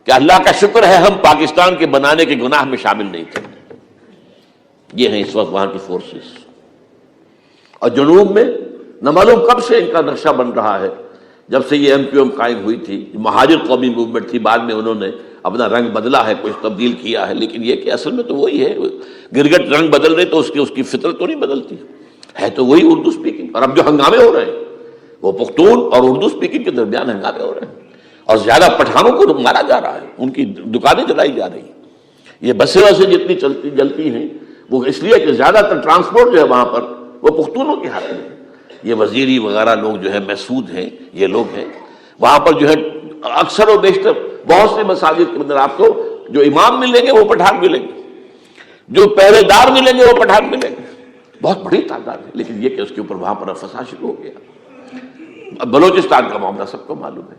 کہ اللہ کا شکر ہے ہم پاکستان کے بنانے کے گناہ میں شامل نہیں تھے. یہ ہیں اس وقت وہاں کی فورسز. اور جنوب میں نہ معلوم کب سے ان کا نقشہ بن رہا ہے، جب سے یہ MQM قائم ہوئی تھی. مہاجر قومی موومنٹ تھی، بعد میں انہوں نے اپنا رنگ بدلا ہے، کچھ تبدیل کیا ہے، لیکن یہ کہ اصل میں تو وہی ہے. گرگٹ رنگ بدل رہے تو اس کی فطرت تو نہیں بدلتی، ہے تو وہی اردو اسپیکنگ. اور اب جو ہنگامے ہو رہے ہیں وہ پختون اور اردو اسپیکنگ کے درمیان ہنگامے ہو رہے ہیں، اور زیادہ پٹھانوں کو مارا جا رہا ہے، ان کی دکانیں جلائی جا رہی ہیں. یہ بسیں جتنی جلتی ہیں وہ اس لیے کہ زیادہ تر ٹرانسپورٹ جو ہے وہاں پر وہ پختونوں کے ہاتھ میں. یہ وزیری وغیرہ لوگ جو ہے محسود ہیں، یہ لوگ ہیں وہاں پر جو ہے اکثر و بیشتر بہت سے مساجد کے اندر آپ کو جو امام ملیں گے وہ پٹھان ملیں گے، جو پہرے دار ملیں گے وہ پٹھان ملیں گے، بہت بڑی تعداد ہے. لیکن یہ کہ اس کے اوپر وہاں پر فساد شروع ہو گیا. بلوچستان کا معاملہ سب کو معلوم ہے.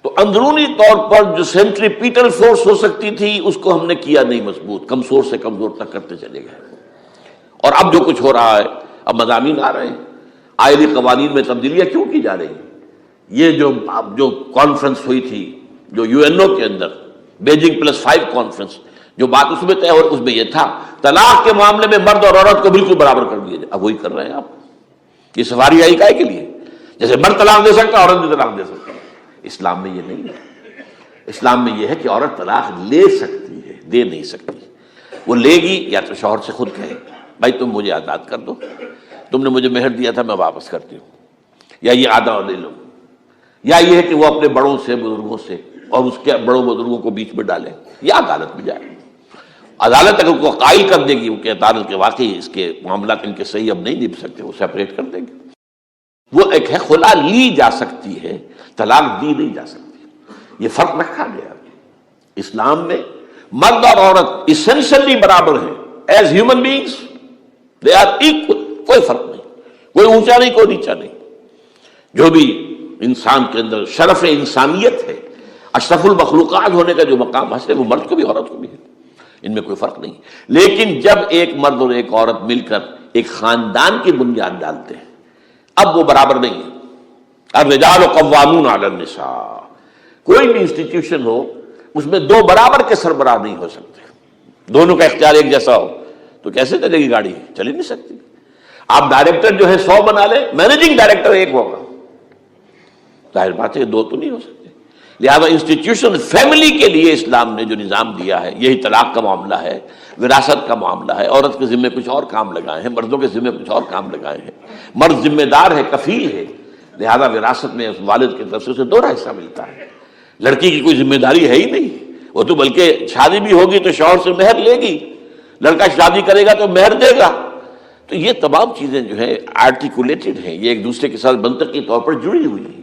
تو اندرونی طور پر جو سینٹریپیٹل فورس ہو سکتی تھی اس کو ہم نے کیا نہیں مضبوط، کمزور سے کمزور تک کرتے چلے گئے. اور اب جو کچھ ہو رہا ہے، اب مضامین آ رہے ہیں، آئلی قوانین میں تبدیلیاں کیوں کی جا رہی ہیں. یہ جو کانفرنس ہوئی تھی جو یو این او کے اندر، بیجنگ +5 کانفرنس، جو بات اس میں طے اور اس میں یہ تھا طلاق کے معاملے میں مرد اور عورت کو بالکل برابر کر دیا جائے. اب وہی کر رہے ہیں آپ. یہ سفاری آئی کائے کے لیے؟ جیسے مرد طلاق دے سکتا ہے عورت بھی طلاق دے سکتی ہے. اسلام میں یہ نہیں ہے. اسلام میں یہ ہے کہ عورت طلاق لے سکتی ہے، دے نہیں سکتی. وہ لے گی یا تو شوہر سے خود کہے بھائی تم مجھے آزاد کر دو، تم نے مجھے مہر دیا تھا میں واپس کرتی ہوں، یا یہ آدھا لے لو، یا یہ ہے کہ وہ اپنے بڑوں سے بزرگوں سے اور اس کے بڑوں بزرگوں کو بیچ میں ڈالے، یا عدالت میں جائے. عدالت اگر کو قائل کر دے گی کہ عدالت کے واقعی اس کے معاملات ان کے صحیح اب نہیں نبھ سکتے، وہ سیپریٹ کر دیں گے. وہ ایک ہے خلا لی جا سکتی ہے، طلاق دی نہیں جا سکتی. یہ فرق رکھا گیا. اسلام میں مرد اور عورت اسینشلی برابر ہیں. As human beings they are equal. کوئی فرق نہیں، کوئی اونچا نہیں، کوئی نیچا نہیں. جو بھی انسان کے اندر شرف انسانیت ہے، اشرف المخلوقات ہونے کا جو مقام حاصل ہے وہ مرد کو بھی عورت کو بھی ہے. ان میں کوئی فرق نہیں. لیکن جب ایک مرد اور ایک عورت مل کر ایک خاندان کی بنیاد ڈالتے ہیں اب وہ برابر نہیں ہے. الرجال قوامون علی النساء. کوئی بھی انسٹیٹیوشن ہو اس میں دو برابر کے سربراہ نہیں ہو سکتے. دونوں کا اختیار ایک جیسا ہو تو کیسے چلے گی گاڑی؟ چل ہی نہیں سکتی. آپ ڈائریکٹر جو ہے 100 بنا لیں، مینیجنگ ڈائریکٹر ایک ہوگا، ظاہر بات ہے دو تو نہیں ہو سکتے. لہذا انسٹیٹیوشن فیملی کے لیے اسلام نے جو نظام دیا ہے، یہی طلاق کا معاملہ ہے، وراثت کا معاملہ ہے. عورت کے ذمہ کچھ اور کام لگائے ہیں، مردوں کے ذمہ کچھ اور کام لگائے ہیں. مرد ذمہ دار ہے، کفیل ہے، لہذا وراثت میں اس والد کی طرف سے اسے 2 حصہ ملتا ہے. لڑکی کی کوئی ذمہ داری ہے ہی نہیں. وہ تو بلکہ شادی بھی ہوگی تو شوہر سے مہر لے گی، لڑکا شادی کرے گا تو مہر دے گا. تو یہ تمام چیزیں جو ہیں آرٹیکولیٹڈ ہیں، یہ ایک دوسرے کے ساتھ منطقی طور پر جڑی ہوئی ہیں،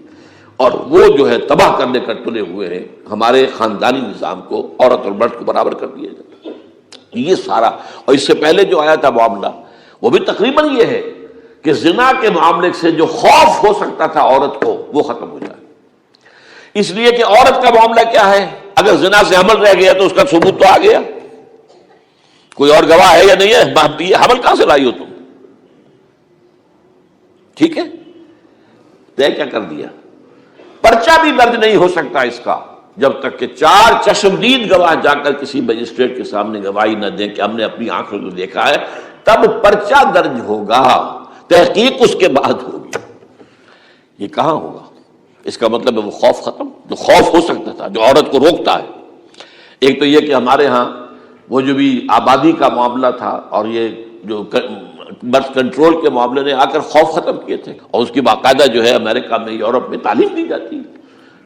اور وہ جو ہے تباہ کرنے کر تلے ہوئے ہیں ہمارے خاندانی نظام کو. عورت اور مرد کو برابر کر دیا جاتا ہے. یہ سارا، اور اس سے پہلے جو آیا تھا معاملہ وہ بھی تقریباً یہ ہے کہ زنا کے معاملے سے جو خوف ہو سکتا تھا عورت کو وہ ختم ہو جائے. اس لیے کہ عورت کا معاملہ کیا ہے، اگر زنا سے حمل رہ گیا تو اس کا ثبوت تو آ گیا، کوئی اور گواہ ہے یا نہیں ہے، یہ حمل کہاں سے لائی ہو تم؟ ٹھیک ہے، طے کیا کر دیا. پرچہ بھی درج نہیں ہو سکتا اس کا جب تک کہ 4 چشمدید گواہ جا کر کسی مجسٹریٹ کے سامنے گواہی نہ دیں کہ ہم نے اپنی آنکھوں سے دیکھا ہے، تب پرچہ درج ہوگا، تحقیق اس کے بعد ہوگی. یہ کہاں ہوگا؟ اس کا مطلب ہے وہ خوف ختم جو خوف ہو سکتا تھا، جو عورت کو روکتا ہے. ایک تو یہ کہ ہمارے ہاں وہ جو بھی آبادی کا معاملہ تھا اور یہ جو برتھ کنٹرول کے معاملے نے آ کر خوف ختم کیے تھے، اور اس کی باقاعدہ جو ہے امریکہ میں، یورپ میں تعلیم دی جاتی ہے.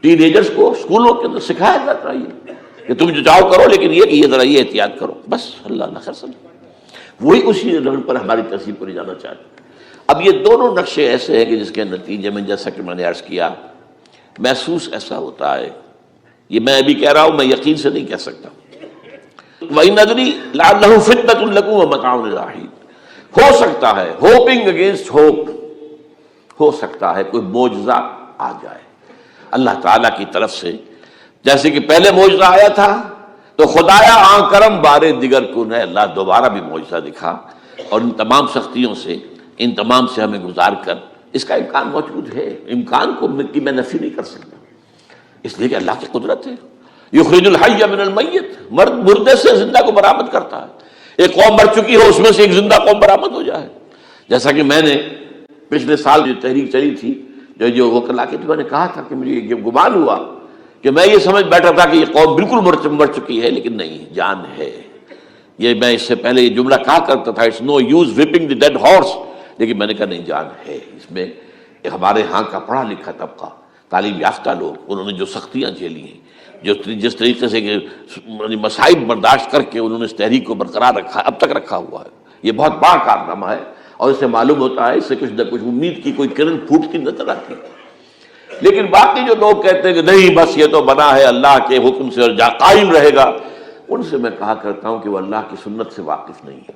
ٹین ایجرز کو اسکولوں کے اندر سکھایا جاتا ہے کہ تم جو چاہو کرو، لیکن یہ کہ یہ ذرا یہ احتیاط کرو، بس اللہ نہ خیر سمجھے. وہی اسی رنگ پر ہماری تہذیب کو لے جانا چاہتے ہیں. اب یہ دونوں نقشے ایسے ہیں کہ جس کے نتیجے میں جیسا کہ میں نے عرض کیا محسوس ایسا ہوتا ہے. یہ میں ابھی کہہ رہا ہوں، میں یقین سے نہیں کہہ سکتا. وَإِنْ أَدْرِي لَعَلَّهُ فِتْنَةٌ لَكُمْ وَمَتَاعٌ إِلَىٰ حِينٍ. ہو سکتا ہے، ہوپنگ اگینسٹ ہوپ، ہو سکتا ہے کوئی معجزہ آ جائے اللہ تعالیٰ کی طرف سے. جیسے کہ پہلے معجزہ آیا تھا تو خدایا آن کرم بارے دیگر کو نے اللہ دوبارہ بھی معجزہ دکھا، اور ان تمام سختیوں سے، ان تمام سے ہمیں گزار کر اس کا امکان موجود ہے. امکان کو میں نفی نہیں کر سکتا، اس لیے کہ اللہ کی قدرت ہے. یخرج الحی من المیت، مردے سے زندہ کو برآمد کرتا ہے. ایک قوم مر چکی ہو اس میں سے ایک زندہ قوم برآمد ہو جائے. جیسا کہ میں نے پچھلے سال جو تحریک چلی تھی جو وکلا کی، تو میں نے کہا تھا کہ مجھے یہ گمان ہوا کہ میں یہ سمجھ بیٹھا تھا کہ یہ قوم بالکل مر چکی ہے، لیکن نہیں، جان ہے۔ یہ میں اس سے پہلے یہ جملہ کہا کرتا تھا، it's no use whipping the dead horse, لیکن میں نے کہا نہیں، جان ہے اس میں۔ ہمارے ہاں کا پڑھا لکھا طبقہ، تعلیم یافتہ لوگ، انہوں نے جو سختیاں جھیلی ہیں، جس طریقے سے مصائب برداشت کر کے انہوں نے اس تحریک کو برقرار رکھا، اب تک رکھا ہوا ہے، یہ بہت بڑا کارنامہ ہے، اور اس سے معلوم ہوتا ہے، اس سے کچھ نہ کچھ امید کی کوئی کرن پھوٹتی نظر آتی ہے۔ لیکن باقی جو لوگ کہتے ہیں کہ نہیں بس یہ تو بنا ہے اللہ کے حکم سے اور قائم رہے گا، ان سے میں کہا کرتا ہوں کہ وہ اللہ کی سنت سے واقف نہیں ہے۔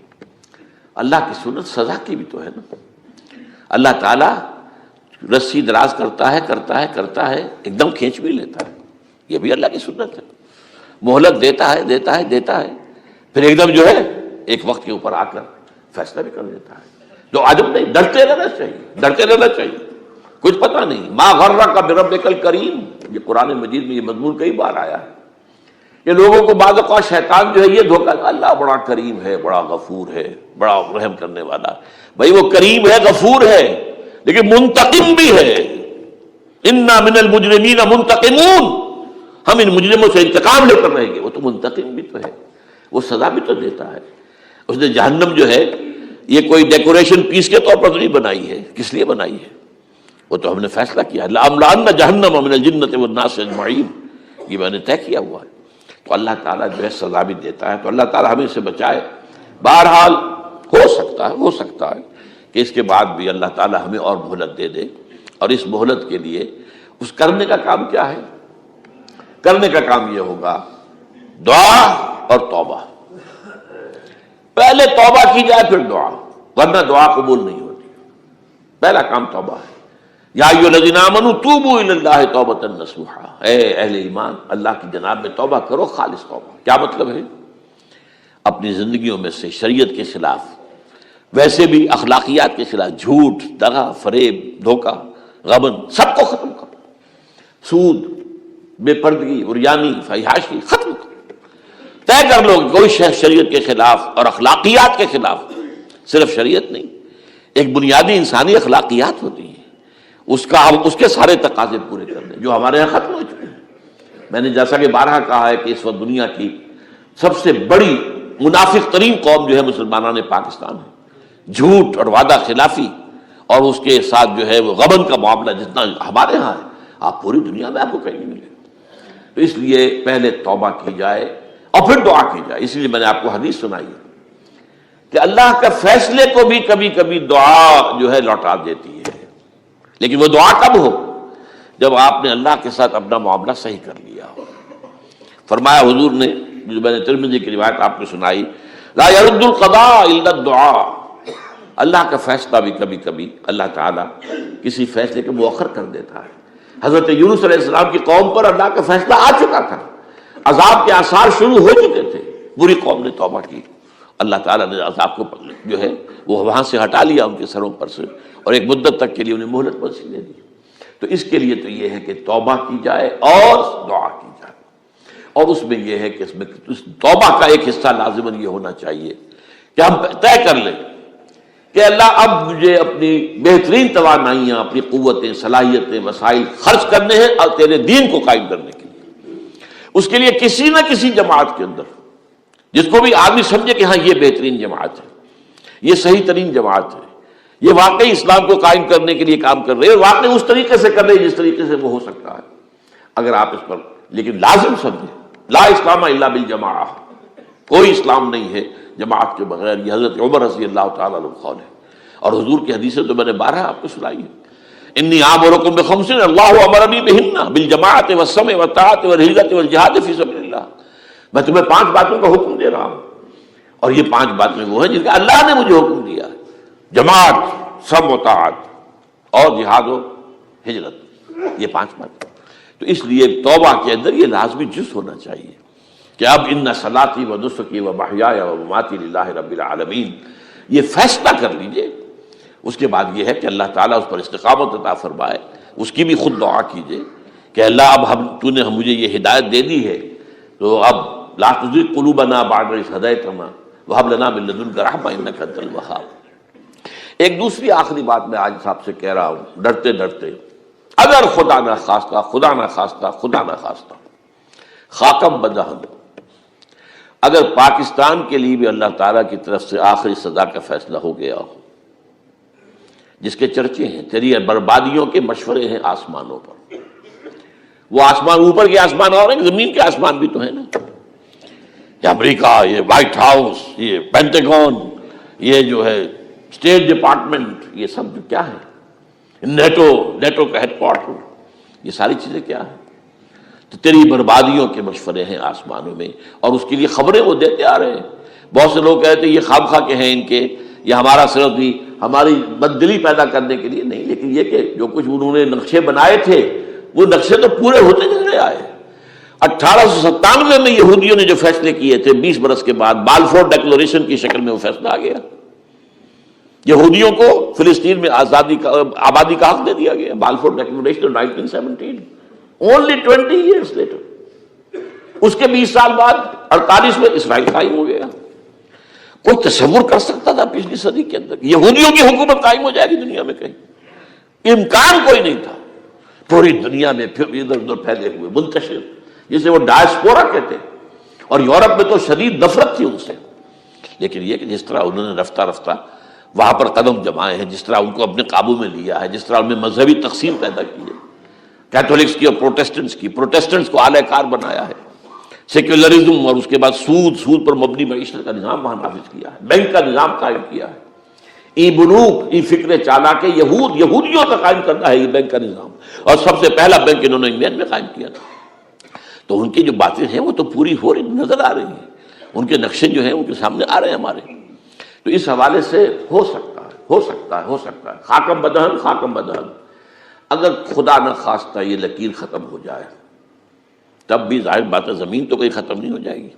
اللہ کی سنت سزا کی بھی تو ہے نا۔ اللہ تعالیٰ رسی دراز کرتا ہے، ایک دم کھینچ بھی لیتا ہے، یہ بھی اللہ کی سنت ہے۔ مہلت دیتا ہے، پھر ایک دم جو ہے ایک وقت کے اوپر آ کر فیصلہ بھی کر دیتا ہے۔ تو عجب نہیں، ڈرتے رہنا چاہیے، کچھ پتہ نہیں۔ ما غرک بربک الکریم، یہ قرآن مجید میں یہ مضمون کئی بار آیا ہے کہ لوگوں کو بعض اوقات شیطان جو ہے یہ دھوکہ، اللہ بڑا کریم ہے، بڑا غفور ہے، بڑا رحم کرنے والا۔ بھائی وہ کریم ہے، غفور ہے، لیکن منتقم بھی ہے۔ انا من المجرمین منتقمون، ہم ان مجرموں سے انتقام لے کر رہیں گے۔ وہ تو منتقم بھی تو ہے، وہ سزا بھی تو دیتا ہے۔ اس نے جہنم جو ہے یہ کوئی ڈیکوریشن پیس کے طور پر تو نہیں بنائی ہے، کس لیے بنائی ہے؟ وہ تو ہم نے فیصلہ کیا ہے، لَأَمْلَأَنَّ جَهَنَّمَ مِنَ الْجِنَّةِ وَالنَّاسِ أَجْمَعِينَ، یہ میں نے طے کیا ہوا ہے۔ تو اللہ تعالیٰ جو ہے سزا بھی دیتا ہے، تو اللہ تعالیٰ ہمیں سے بچائے۔ بہرحال ہو سکتا ہے کہ اس کے بعد بھی اللہ تعالیٰ ہمیں اور مہلت دے دے، اور اس مہلت کے لیے اس کرنے کا کام کیا ہے؟ کرنے کا کام یہ ہوگا دعا اور توبہ۔ پہلے توبہ کی جائے پھر دعا، ورنہ دعا قبول نہیں ہوتی۔ پہلا کام توبہ ہے۔ یا ایھا الذین آمنوا توبوا الی اللہ توبۃ نصوحا، اے اہل ایمان اللہ کی جناب میں توبہ کرو، خالص توبہ۔ کیا مطلب ہے؟ اپنی زندگیوں میں سے شریعت کے خلاف، ویسے بھی اخلاقیات کے خلاف، جھوٹ، دغا، فریب، دھوکہ، غبن، سب کو ختم کرو۔ سود، بے پردگی، عریانی، فحاشی ختم کرو۔ طے کر لو کوئی شریعت کے خلاف اور اخلاقیات کے خلاف، صرف شریعت نہیں، ایک بنیادی انسانی اخلاقیات ہوتی ہیں، اس کے سارے تقاضے پورے کرنے جو ہمارے یہاں ختم ہو چکے ہیں۔ میں نے جیسا کہ بارہا کہا ہے کہ اس وقت دنیا کی سب سے بڑی منافق ترین قوم جو ہے مسلمانان پاکستان ہے۔ جھوٹ اور وعدہ خلافی اور اس کے ساتھ جو ہے وہ غبن کا معاملہ جتنا ہمارے ہاں ہے، آپ پوری دنیا میں آپ کو کہیں نہیں ملے۔ تو اس لیے پہلے توبہ کی جائے اور پھر دعا کی جائے۔ اس لیے میں نے آپ کو حدیث سنائی ہے کہ اللہ کا فیصلے کو بھی کبھی کبھی دعا جو ہے لوٹا دیتی ہے، لیکن وہ دعا کب ہو؟ جب آپ نے اللہ کے ساتھ اپنا معاملہ صحیح کر لیا ہو۔ فرمایا حضور نے، جو میں نے ترمذی کی روایت آپ کو سنائی، لا يرد القضاء الا الدعاء، اللہ کا فیصلہ بھی کبھی کبھی اللہ تعالیٰ کسی فیصلے کو مؤخر کر دیتا ہے۔ حضرت یونس علیہ السلام کی قوم پر اللہ کا فیصلہ آ چکا تھا، عذاب کے آثار شروع ہو چکے تھے، پوری قوم نے توبہ کی، اللہ تعالیٰ نے عذاب کو جو ہے وہ وہاں سے ہٹا لیا ان کے سروں پر سے، اور ایک مدت تک کے لیے انہیں مہلت بخشی دے دی۔ تو اس کے لیے تو یہ ہے کہ توبہ کی جائے اور دعا کی جائے، اور اس میں یہ ہے کہ اس میں توبہ کا ایک حصہ لازماً یہ ہونا چاہیے کہ ہم طے کر لیں کہ اللہ اب مجھے اپنی بہترین توانائیاں، اپنی قوتیں، صلاحیتیں، وسائل خرچ کرنے ہیں اور تیرے دین کو قائم کرنے کے لیے۔ اس کے لیے کسی نہ کسی جماعت کے اندر، جس کو بھی آدمی سمجھے کہ ہاں یہ بہترین جماعت ہے، یہ صحیح ترین جماعت ہے، یہ واقعی اسلام کو قائم کرنے کے لیے کام کر رہے ہیں، اور واقعی اس طریقے سے کر رہے ہیں جس طریقے سے وہ ہو سکتا ہے، اگر آپ اس پر لیکن لازم سمجھیں لا اسلام الا بالجماعہ، کوئی اسلام نہیں ہے جماعت کے بغیر۔ یہ حضرت عمر رضی اللہ تعالیٰ عنہ قول ہے، اور حضور کی حدیثیں تو میں نے 12 آپ کو سنائی ہے۔ انی آمرکم بخمس اللہ امرنی بہن بالجماعۃ والسمع والطاعۃ والہجرۃ والجہاد فی سبیل اللہ، میں تمہیں 5 باتوں کا حکم دے رہا ہوں، اور یہ 5 باتیں وہ ہیں جن کا اللہ نے مجھے حکم دیا ہے، جماعت، سمع و طاعت اور جہاد و ہجرت، یہ 5 باتیں۔ تو اس لیے توبہ کے اندر یہ لازمی جز ہونا چاہیے کہ اب ان صلاتی و نسکی و محیای و مماتی للہ رب العالمین، یہ فیصلہ کر لیجئے۔ اس کے بعد یہ ہے کہ اللہ تعالیٰ اس پر استقامت عطا فرمائے، اس کی بھی خود دعا کیجئے کہ اللہ اب تو نے مجھے یہ ہدایت دے دی ہے، تو اب لا تزغ قلوبنا بعد اذ ہدیتنا وہب لنا من لدنک رحمۃ انک انت الوہاب۔ ایک دوسری آخری بات میں آج صاحب سے کہہ رہا ہوں، ڈرتے ڈرتے اگر خدا نہ خواستہ خدا نہ خواستہ خدا نہ خواستہ خاکم بدہن، اگر پاکستان کے لیے بھی اللہ تعالیٰ کی طرف سے آخری سزا کا فیصلہ ہو گیا ہو، جس کے چرچے ہیں، تیری بربادیوں کے مشورے ہیں آسمانوں پر، وہ آسمان اوپر کے آسمان اور ہیں، زمین کے آسمان بھی تو ہیں نا، یہ امریکہ، یہ وائٹ ہاؤس، یہ پینٹاگون، یہ جو ہے اسٹیٹ ڈپارٹمنٹ، یہ سب جو کیا ہے، نیٹو کا ہیڈ کوارٹر، یہ ساری چیزیں کیا ہیں؟ تو تیری بربادیوں کے مشورے ہیں آسمانوں میں، اور اس کے لیے خبریں وہ دیتے آ رہے ہیں۔ بہت سے لوگ کہتے ہیں یہ خام خواہ کے ہیں ان کے، یہ ہمارا صرف بھی ہماری بددلی پیدا کرنے کے لیے نہیں، لیکن یہ کہ جو کچھ انہوں نے نقشے بنائے تھے وہ نقشے تو پورے ہوتے چلے آئے۔ 1897 میں یہودیوں نے جو فیصلے کیے تھے، 20 برس کے بعد بالفور ڈیکلریشن کی شکل میں وہ فیصلہ آ گیا، یہودیوں کو فلسطین میں آبادی کا حق دے دیا گیا، Balfour declaration 1917، only 20 years later۔ اس کے 20 سال بعد 48 میں اسرائیل قائم ہو گیا۔ کوئی تصور کر سکتا تھا پچھلی صدی کے اندر یہودیوں کی حکومت قائم ہو جائے گی دنیا میں؟ کہیں امکان کوئی نہیں تھا۔ پوری دنیا میں پھر ادھر ادھر پھیلے ہوئے، منتشر، جسے وہ ڈائسپورا کہتے ہیں، اور یورپ میں تو شدید نفرت تھی ان سے، لیکن یہ کہ جس طرح انہوں نے رفتہ رفتہ وہاں پر قدم جمائے ہیں، جس طرح ان کو اپنے قابو میں لیا ہے، جس طرح ان میں مذہبی تقسیم پیدا کی ہے، کیتھولکس کی اور پروٹیسٹنٹس کو اعلی کار بنایا ہے، سیکولرزم اور اس کے بعد سود پر مبنی معیشت کا نظام وہاں نافذ کیا ہے، بینک کا نظام قائم کیا ہے، ای بنوک، ای فکر چالاک یہودیوں کا قائم کرنا ہے یہ بینک کا نظام، اور سب سے پہلا بینک انہوں نے انگلینڈ میں قائم کیا تھا۔ تو ان کی جو باتیں ہیں وہ تو پوری ہو رہی نظر آ رہی ہیں، ان کے نقشے جو ہیں ان کے سامنے آ رہے ہیں ہمارے۔ تو اس حوالے سے ہو سکتا ہے خاکم بدہن، اگر خدا نہ خواستہ یہ لکیر ختم ہو جائے، تب بھی ظاہر بات ہے زمین تو کوئی ختم نہیں ہو جائے گی،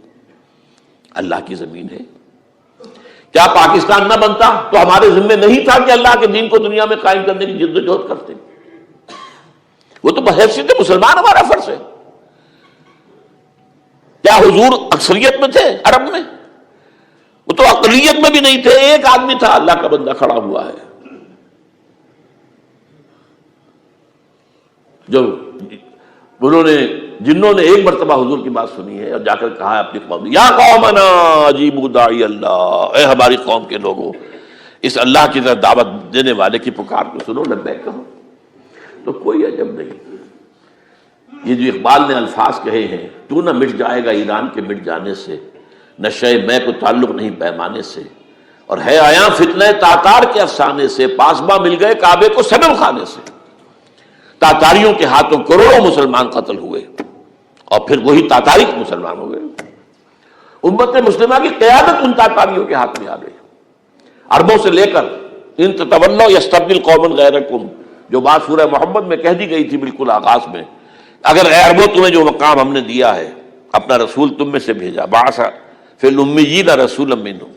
اللہ کی زمین ہے۔ کیا پاکستان نہ بنتا تو ہمارے ذمہ نہیں تھا کہ اللہ کے دین کو دنیا میں قائم کرنے کی جد و جہد کرتے؟ وہ تو بحیثیت مسلمان ہمارا فرض ہے۔ کیا حضور اکثریت میں تھے عرب میں؟ وہ تو اقلیت میں بھی نہیں تھے، ایک آدمی تھا اللہ کا بندہ کھڑا ہوا ہے، جو جنہوں نے ایک مرتبہ حضور کی بات سنی ہے اور جا کر کہا ہے اپنی قوم، یا قومنا اجیبوا داعی اللہ، اے ہماری قوم کے لوگوں، اس اللہ کی طرف دعوت دینے والے کی پکار کو سنو، لبیک کہو۔ تو کوئی عجب نہیں، یہ جو اقبال نے الفاظ کہے ہیں، تو نہ مٹ جائے گا ایران کے مٹ جانے سے، نشے میں کو تعلق نہیں پیمانے سے، اور ہے آیا فتنہ تاتار کے افسانے سے، پاسباں مل گئے کعبے کو صنم خانے سے۔ تاتاریوں کے ہاتھوں کروڑوں مسلمان قتل ہوئے، اور پھر وہی تاتاری مسلمان ہو گئے۔ امت مسلمہ کی قیادت ان تاتاریوں کے ہاتھ میں آ گئی، عربوں سے لے کر ان تتولوا یستبدل قوما غیرکم، جو بات سورہ محمد میں کہہ دی گئی تھی بالکل آغاز میں، اگر اے عربوں تمہیں جو مقام ہم نے دیا ہے، اپنا رسول تم میں سے بھیجا، بعث فی الامیین رسولا منہم،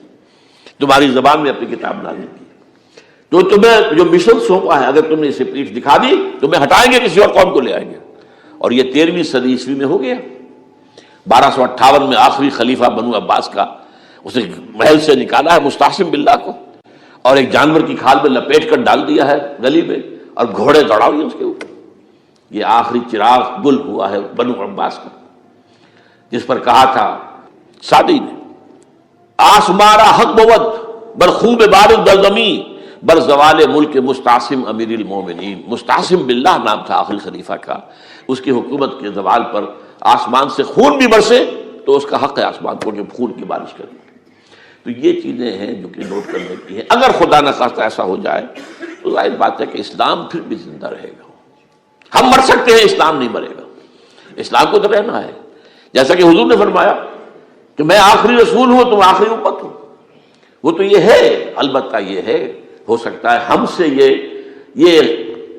تمہاری زبان میں اپنی کتاب نازل کی، تو تمہیں جو مشن سونپا ہے، اگر تم نے اسے پیٹھ دکھا دی تمہیں ہٹائیں گے، کسی اور قوم کو لے آئیں گے۔ اور یہ 13ویں صدی عیسوی میں ہو گیا۔ 1258 میں آخری خلیفہ بنو عباس کا اسے محل سے نکالا ہے مستعصم باللہ کو، اور ایک جانور کی کھال میں لپیٹ کر ڈال دیا ہے گلی میں، اور گھوڑے دوڑاؤ اس کے اوپر۔ یہ آخری چراغ گل ہوا ہے بنو عباس کا، جس پر کہا تھا سعدی نے، آسمارا حق بود بر خوب بارد در زمین بر زوال ملک مستعصم امیر المومنین۔ مستعصم باللہ نام تھا آخری خلیفہ کا، اس کی حکومت کے زوال پر آسمان سے خون بھی برسے تو اس کا حق ہے آسمان کو کہ خون کی بارش کرے۔ تو یہ چیزیں ہیں جو کہ نوٹ کرنے کی ہیں۔ اگر خدا نہ خواستہ ایسا ہو جائے تو ظاہر بات ہے کہ اسلام پھر بھی زندہ رہے گا۔ ہم مر سکتے ہیں، اسلام نہیں مرے گا، اسلام کو تو رہنا ہے۔ جیسا کہ حضور نے فرمایا کہ میں آخری رسول ہوں، تم آخری امت ہو، وہ تو یہ ہے۔ البتہ یہ ہے، ہو سکتا ہے ہم سے یہ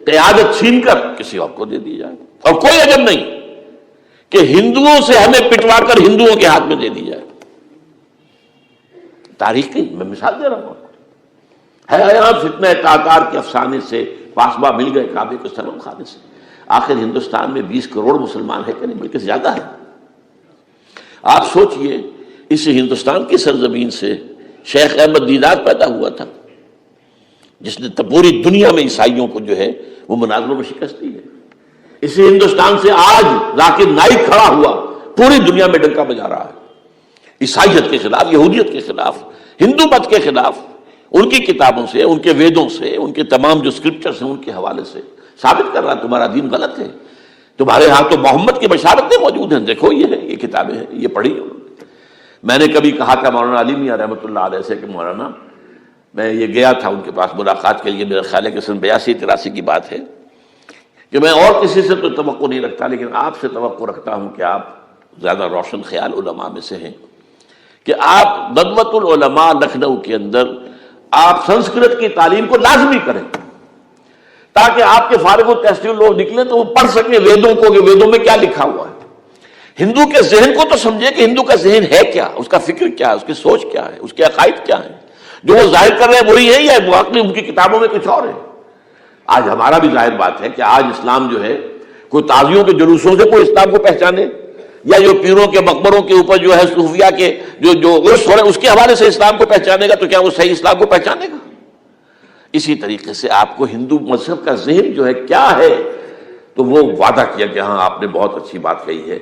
قیادت چھین کر کسی اور کو دے دی جائے، اور کوئی عجب نہیں کہ ہندوؤں سے ہمیں پٹوا کر ہندوؤں کے ہاتھ میں دے دی جائے۔ تاریخ کی میں مثال دے رہا ہوں، ہے فتنہ تاتار کے افسانے سے، پاسباں مل گئے کعبے کے صنم خانے سے۔ آخر ہندوستان میں 20 کروڑ مسلمان ہے کہ نہیں، بلکہ زیادہ ہے۔ آپ سوچئے اس ہندوستان کی سرزمین سے شیخ احمد دیدار پیدا ہوا تھا، جس نے پوری دنیا میں عیسائیوں کو جو ہے وہ مناظروں میں شکست دی ہے۔ اسی ہندوستان سے آج ذاکر نائک کھڑا ہوا، پوری دنیا میں ڈنکا بجا رہا ہے، عیسائیت کے خلاف، یہودیت کے خلاف، ہندو مت کے خلاف، ان کی کتابوں سے، ان کے ویدوں سے، ان کے تمام جو اسکرپچرز ہیں ان کے حوالے سے ثابت کر رہا ہے تمہارا دین غلط ہے، تمہارے ہاں تو محمد کی بشارتیں موجود ہیں، دیکھو یہ ہے، یہ کتابیں ہیں، یہ پڑھی انہوں نے۔ میں نے کبھی کہا تھا مولانا علی میاں رحمۃ اللہ علیہ سے کہ مولانا، میں یہ گیا تھا ان کے پاس ملاقات کے لیے، میرا خیال ہے کہ سن 82-83 کی بات ہے، کہ میں اور کسی سے تو توقع نہیں رکھتا لیکن آپ سے توقع رکھتا ہوں کہ آپ زیادہ روشن خیال علماء میں سے ہیں، کہ آپ ندوۃ العلماء لکھنؤ کے اندر آپ سنسکرت کی تعلیم کو لازمی کریں، تاکہ آپ کے فارغ التحصیل لوگ نکلیں تو وہ پڑھ سکیں ویدوں کو کہ ویدوں میں کیا لکھا ہوا ہے، ہندو کے ذہن کو تو سمجھے کہ ہندو کا ذہن ہے کیا، اس کا فکر کیا ہے، اس کی سوچ کیا ہے، اس کے عقائد کیا ہیں، جو وہ ظاہر کر رہے ہیں وہی ہے یا واقعی ان کی کتابوں میں کچھ اور ہے۔ آج ہمارا بھی ظاہر بات ہے کہ آج اسلام جو ہے، کوئی تازیوں کے جلوسوں سے کوئی اسلام کو پہچانے، یا جو پیروں کے مقبروں کے اوپر جو ہے صوفیہ کے جو عرس ہو رہے ہیں اس کے حوالے سے اسلام کو پہچانے گا، تو کیا وہ صحیح اسلام کو پہچانے گا؟ اسی طریقے سے آپ کو ہندو مذہب کا ذہن جو ہے کیا ہے، تو وہ وعدہ کیا کہ ہاں آپ نے بہت اچھی بات کہی ہے۔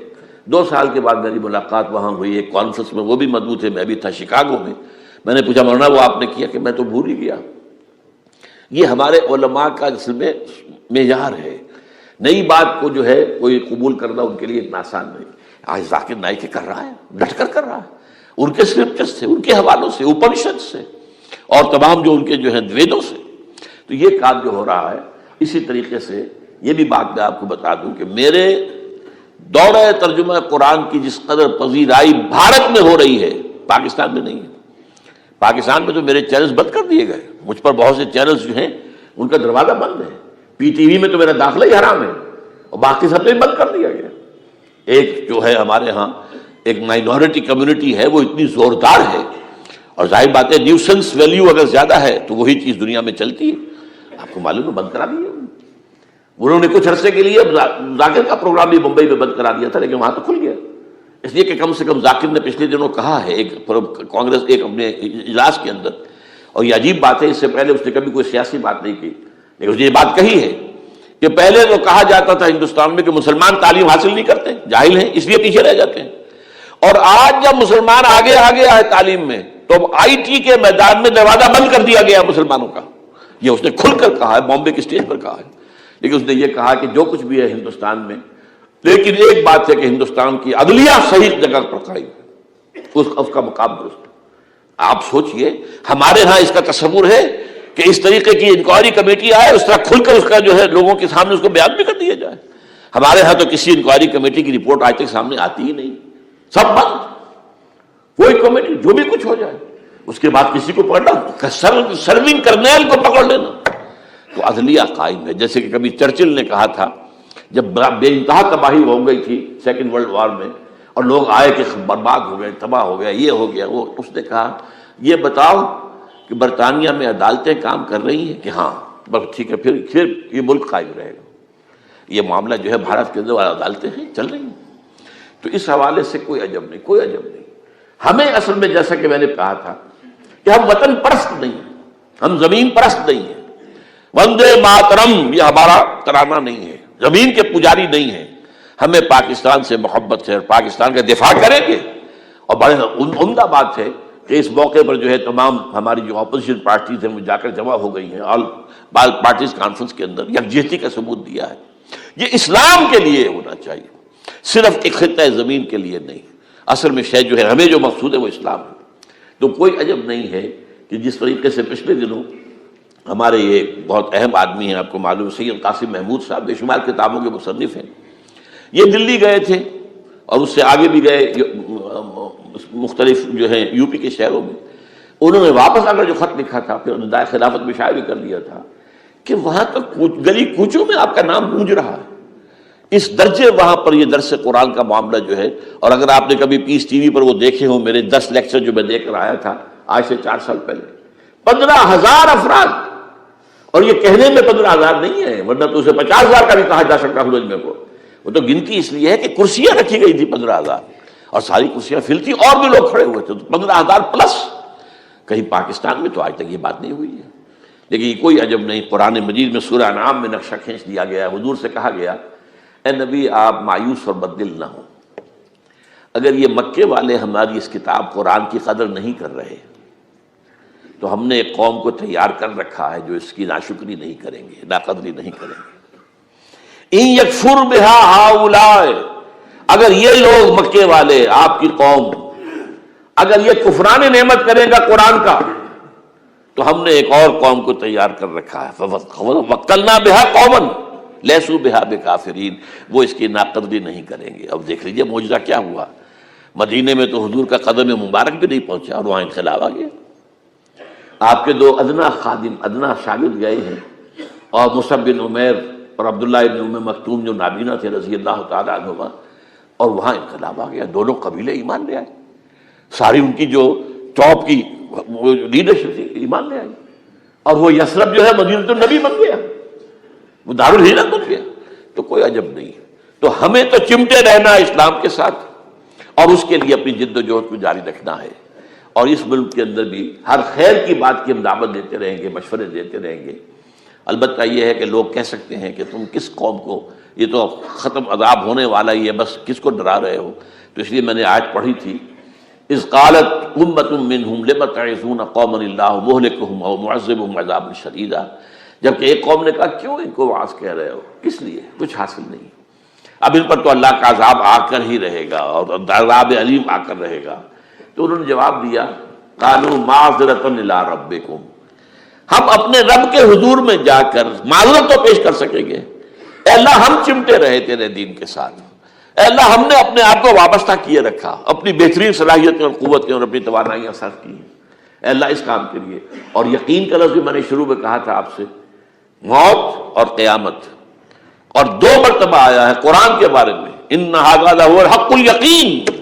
2 سال کے بعد میری ملاقات وہاں ہوئی ایک کانفرنس میں، وہ بھی مضبوط تھے، میں بھی تھا شکاگو میں۔ میں نے پوچھا مولانا وہ آپ نے کیا؟ کہ میں تو بھول ہی گیا۔ یہ ہمارے علماء کا اصل میں معیار ہے، نئی بات کو جو ہے کوئی قبول کرنا ان کے لیے اتنا آسان نہیں۔ آج ذاکر نائک کر رہا ہے، ڈٹ کر کر رہا ہے، ان کے اسکرپچر سے، ان کے حوالوں سے، اپنشد سے، اور تمام جو ان کے جو ہیں ویدوں سے، تو یہ کام جو ہو رہا ہے۔ اسی طریقے سے یہ بھی بات میں آپ کو بتا دوں کہ میرے دورہ ترجمہ قرآن کی جس قدر پذیرائی بھارت میں ہو رہی ہے، پاکستان میں نہیں ہے۔ پاکستان میں تو میرے چینلز بند کر دیے گئے، مجھ پر بہت سے چینلز جو ہیں ان کا دروازہ بند ہے، پی ٹی وی میں تو میرا داخلہ ہی حرام ہے، اور باقی سب نے بند کر دیا گیا۔ ایک جو ہے ہمارے ہاں ایک مائنورٹی کمیونٹی ہے، وہ اتنی زوردار ہے، اور ظاہر بات ہے نیوسنس ویلیو اگر زیادہ ہے تو وہی چیز دنیا میں چلتی ہے۔ آپ کو معلوم ہے بند کرا دیا انہوں نے، کچھ عرصے کے لیے ذاکر کا پروگرام بھی ممبئی میں بند کرا دیا تھا، لیکن وہاں تو کھل گیا، اس لیے کہ کم سے کم ذاکر نے پچھلے دنوں کہا ہے ایک کانگریس ایک اپنے اجلاس کے اندر، اور یہ عجیب بات ہے، اس سے پہلے اس نے کبھی کوئی سیاسی بات نہیں کی، لیکن اس نے یہ بات کہی ہے کہ پہلے تو کہا جاتا تھا ہندوستان میں کہ مسلمان تعلیم حاصل نہیں کرتے، جاہل ہیں، اس لیے پیچھے رہ جاتے ہیں، اور آج جب مسلمان آگے ہے تعلیم میں، تو اب آئی ٹی کے میدان میں دروازہ بند کر دیا گیا مسلمانوں کا۔ یہ اس نے کھل کر کہا ہے، بامبے کی اسٹیج پر کہا ہے، لیکن اس نے یہ کہا کہ جو کچھ بھی ہے ہندوستان میں، لیکن ایک بات ہے کہ ہندوستان کی عدلیہ صحیح جگہ پر قائم ہے، اس کا مقام درست ہے۔ آپ سوچئے ہمارے ہاں اس کا تصور ہے کہ اس طریقے کی انکوائری کمیٹی آئے، اس طرح کھل کر اس کا جو ہے لوگوں کے سامنے اس کو بیان بھی کر دیا جائے۔ ہمارے ہاں تو کسی انکوائری کمیٹی کی رپورٹ آج تک سامنے آتی ہی نہیں، سب بند، کوئی کمیٹی جو بھی کچھ ہو جائے، اس کے بعد کسی کو پکڑنا، سرونگ کرنیل کو پکڑ لینا، تو عدلیہ قائم ہے۔ جیسے کہ کبھی چرچل نے کہا تھا جب بے انتہا تباہی ہو گئی تھی سیکنڈ ورلڈ وار میں، اور لوگ آئے کہ برباد ہو گئے، تباہ ہو گیا، یہ ہو گیا وہ، اس نے کہا یہ بتاؤ کہ برطانیہ میں عدالتیں کام کر رہی ہیں؟ کہ ہاں، بس ٹھیک ہے، پھر یہ ملک قائم رہے گا۔ یہ معاملہ جو ہے بھارت کے اندر عدالتیں ہیں، چل رہی ہیں، تو اس حوالے سے کوئی عجب نہیں، کوئی عجب نہیں۔ ہمیں اصل میں جیسا کہ میں نے کہا تھا کہ ہم وطن پرست نہیں ہیں، ہم زمین پرست نہیں ہیں، وندے ماترم یہ ہمارا ترانہ نہیں ہے، زمین کے پجاری نہیں ہیں، ہمیں پاکستان سے محبت ہے اور پاکستان کا دفاع کریں گے۔ اور بڑے عمدہ بات ہے کہ اس موقع پر جو ہے تمام ہماری جو اپوزیشن پارٹیز ہیں وہ جا کر جمع ہو گئی ہیں، آل پارٹیز کانفرنس کے اندر یکجہتی کا ثبوت دیا ہے۔ یہ اسلام کے لیے ہونا چاہیے، صرف ایک خطہ زمین کے لیے نہیں۔ اصل میں شے جو ہے ہمیں جو مقصود ہے وہ اسلام ہے۔ تو کوئی عجب نہیں ہے کہ جس طریقے سے پچھلے دنوں ہمارے یہ بہت اہم آدمی ہیں، آپ کو معلوم سید قاسم محمود صاحب بے شمار کتابوں کے مصنف ہیں، یہ دلی گئے تھے اور اس سے آگے بھی گئے مختلف جو ہیں یو پی کے شہروں میں۔ انہوں نے واپس اگر جو خط لکھا تھا، پھر ندائے خلافت میں شائع بھی کر دیا تھا کہ وہاں تک گلی کوچوں میں آپ کا نام گونج رہا ہے، اس درجے وہاں پر یہ درس قرآن کا معاملہ جو ہے۔ اور اگر آپ نے کبھی پیس ٹی وی پر وہ دیکھے ہوں میرے 10 لیکچر جو میں دے کر آیا تھا آج سے 4 سال پہلے، 15,000 افراد، اور یہ کہنے میں 15,000 نہیں ہے، ورنہ تو اسے 50,000 کا بھی کہا جا سکتا ہے میں کو، وہ تو گنتی اس لیے ہے کہ کرسیاں رکھی گئی تھی 15,000، اور ساری کرسیاں فل تھی اور بھی لوگ کھڑے ہوئے تھے، تو 15,000 پلس۔ کہیں پاکستان میں تو آج تک یہ بات نہیں ہوئی ہے، لیکن یہ کوئی عجب نہیں۔ قرآن مجید میں سورہ انعام میں نقشہ کھینچ دیا گیا ہے، حضور سے کہا گیا اے نبی آپ مایوس اور بددل نہ ہوں، اگر یہ مکے والے ہماری اس کتاب قرآن کی قدر نہیں کر رہے تو ہم نے ایک قوم کو تیار کر رکھا ہے جو اس کی ناشکری نہیں کریں گے، ناقدری نہیں کریں گے۔ ان یکفر بہا ہؤلاء، اگر یہ لوگ مکے والے آپ کی قوم اگر یہ کفران نعمت کرے گا قرآن کا تو ہم نے ایک اور قوم کو تیار کر رکھا ہے، وَقَّلْنَا بِهَا قَوْمًا لَيْسُوا بِهَا بِكَافِرِينَ، وہ اس کی ناقدری نہیں کریں گے۔ اب دیکھ لیجئے معجزہ کیا ہوا، مدینے میں تو حضور کا قدم مبارک بھی نہیں پہنچا اور وہاں انقلاب آ گیا۔ آپ کے دو ادنا خادم، ادنا شاگرد گئے ہیں، اور مصعب بن عمیر اور عبداللہ بن ام مکتوم جو نابینا تھے رضی اللہ تعالیٰ عنہما، اور وہاں انقلاب آ گیا، دونوں قبیلے ایمان لے آئے، ساری ان کی جو ٹاپ کی لیڈرشپ تھی ایمان لے آئی، اور وہ یثرب جو ہے مدینہ النبی بن گیا، وہ دارالہجرت بن گیا۔ تو کوئی عجب نہیں، تو ہمیں تو چمٹے رہنا ہے اسلام کے ساتھ، اور اس کے لیے اپنی جد و جہد کو جاری رکھنا ہے، اور اس ملک کے اندر بھی ہر خیر کی بات کی ہم دعوت دیتے رہیں گے، مشورے دیتے رہیں گے۔ البتہ یہ ہے کہ لوگ کہہ سکتے ہیں کہ تم کس قوم کو، یہ تو ختم عذاب ہونے والا ہی ہے، بس کس کو ڈرا رہے ہو؟ تو اس لیے میں نے آیت پڑھی تھی، اذ قالت امۃ منہم لم تعظون قوما اللہ مہلکہم او معذبہم عذابا شدیدا، جبکہ ایک قوم نے کہا کیوں ان کو وعظ کہہ رہے ہو، کس لیے، کچھ حاصل نہیں، اب ان پر تو اللہ کا عذاب آ کر ہی رہے گا اور عذاب علیم آ کر رہے گا۔ تو انہوں نے جواب دیا قالوا معذرۃ الی ربکم، ہم اپنے رب کے حضور میں جا کر معذرت تو پیش کر سکیں گے، اے اللہ ہم چمٹے رہے تیرے دین کے ساتھ، اے اللہ ہم نے اپنے آپ کو وابستہ کیے رکھا، اپنی بہترین صلاحیتیں اور قوتیں اور اپنی توانائیاں صرف کی، اے اللہ اس کام کے لیے۔ اور یقین کا لفظ بھی میں نے شروع میں کہا تھا آپ سے، موت اور قیامت، اور دو مرتبہ آیا ہے قرآن کے بارے میں، ان ھذا لھو الحق الیقین،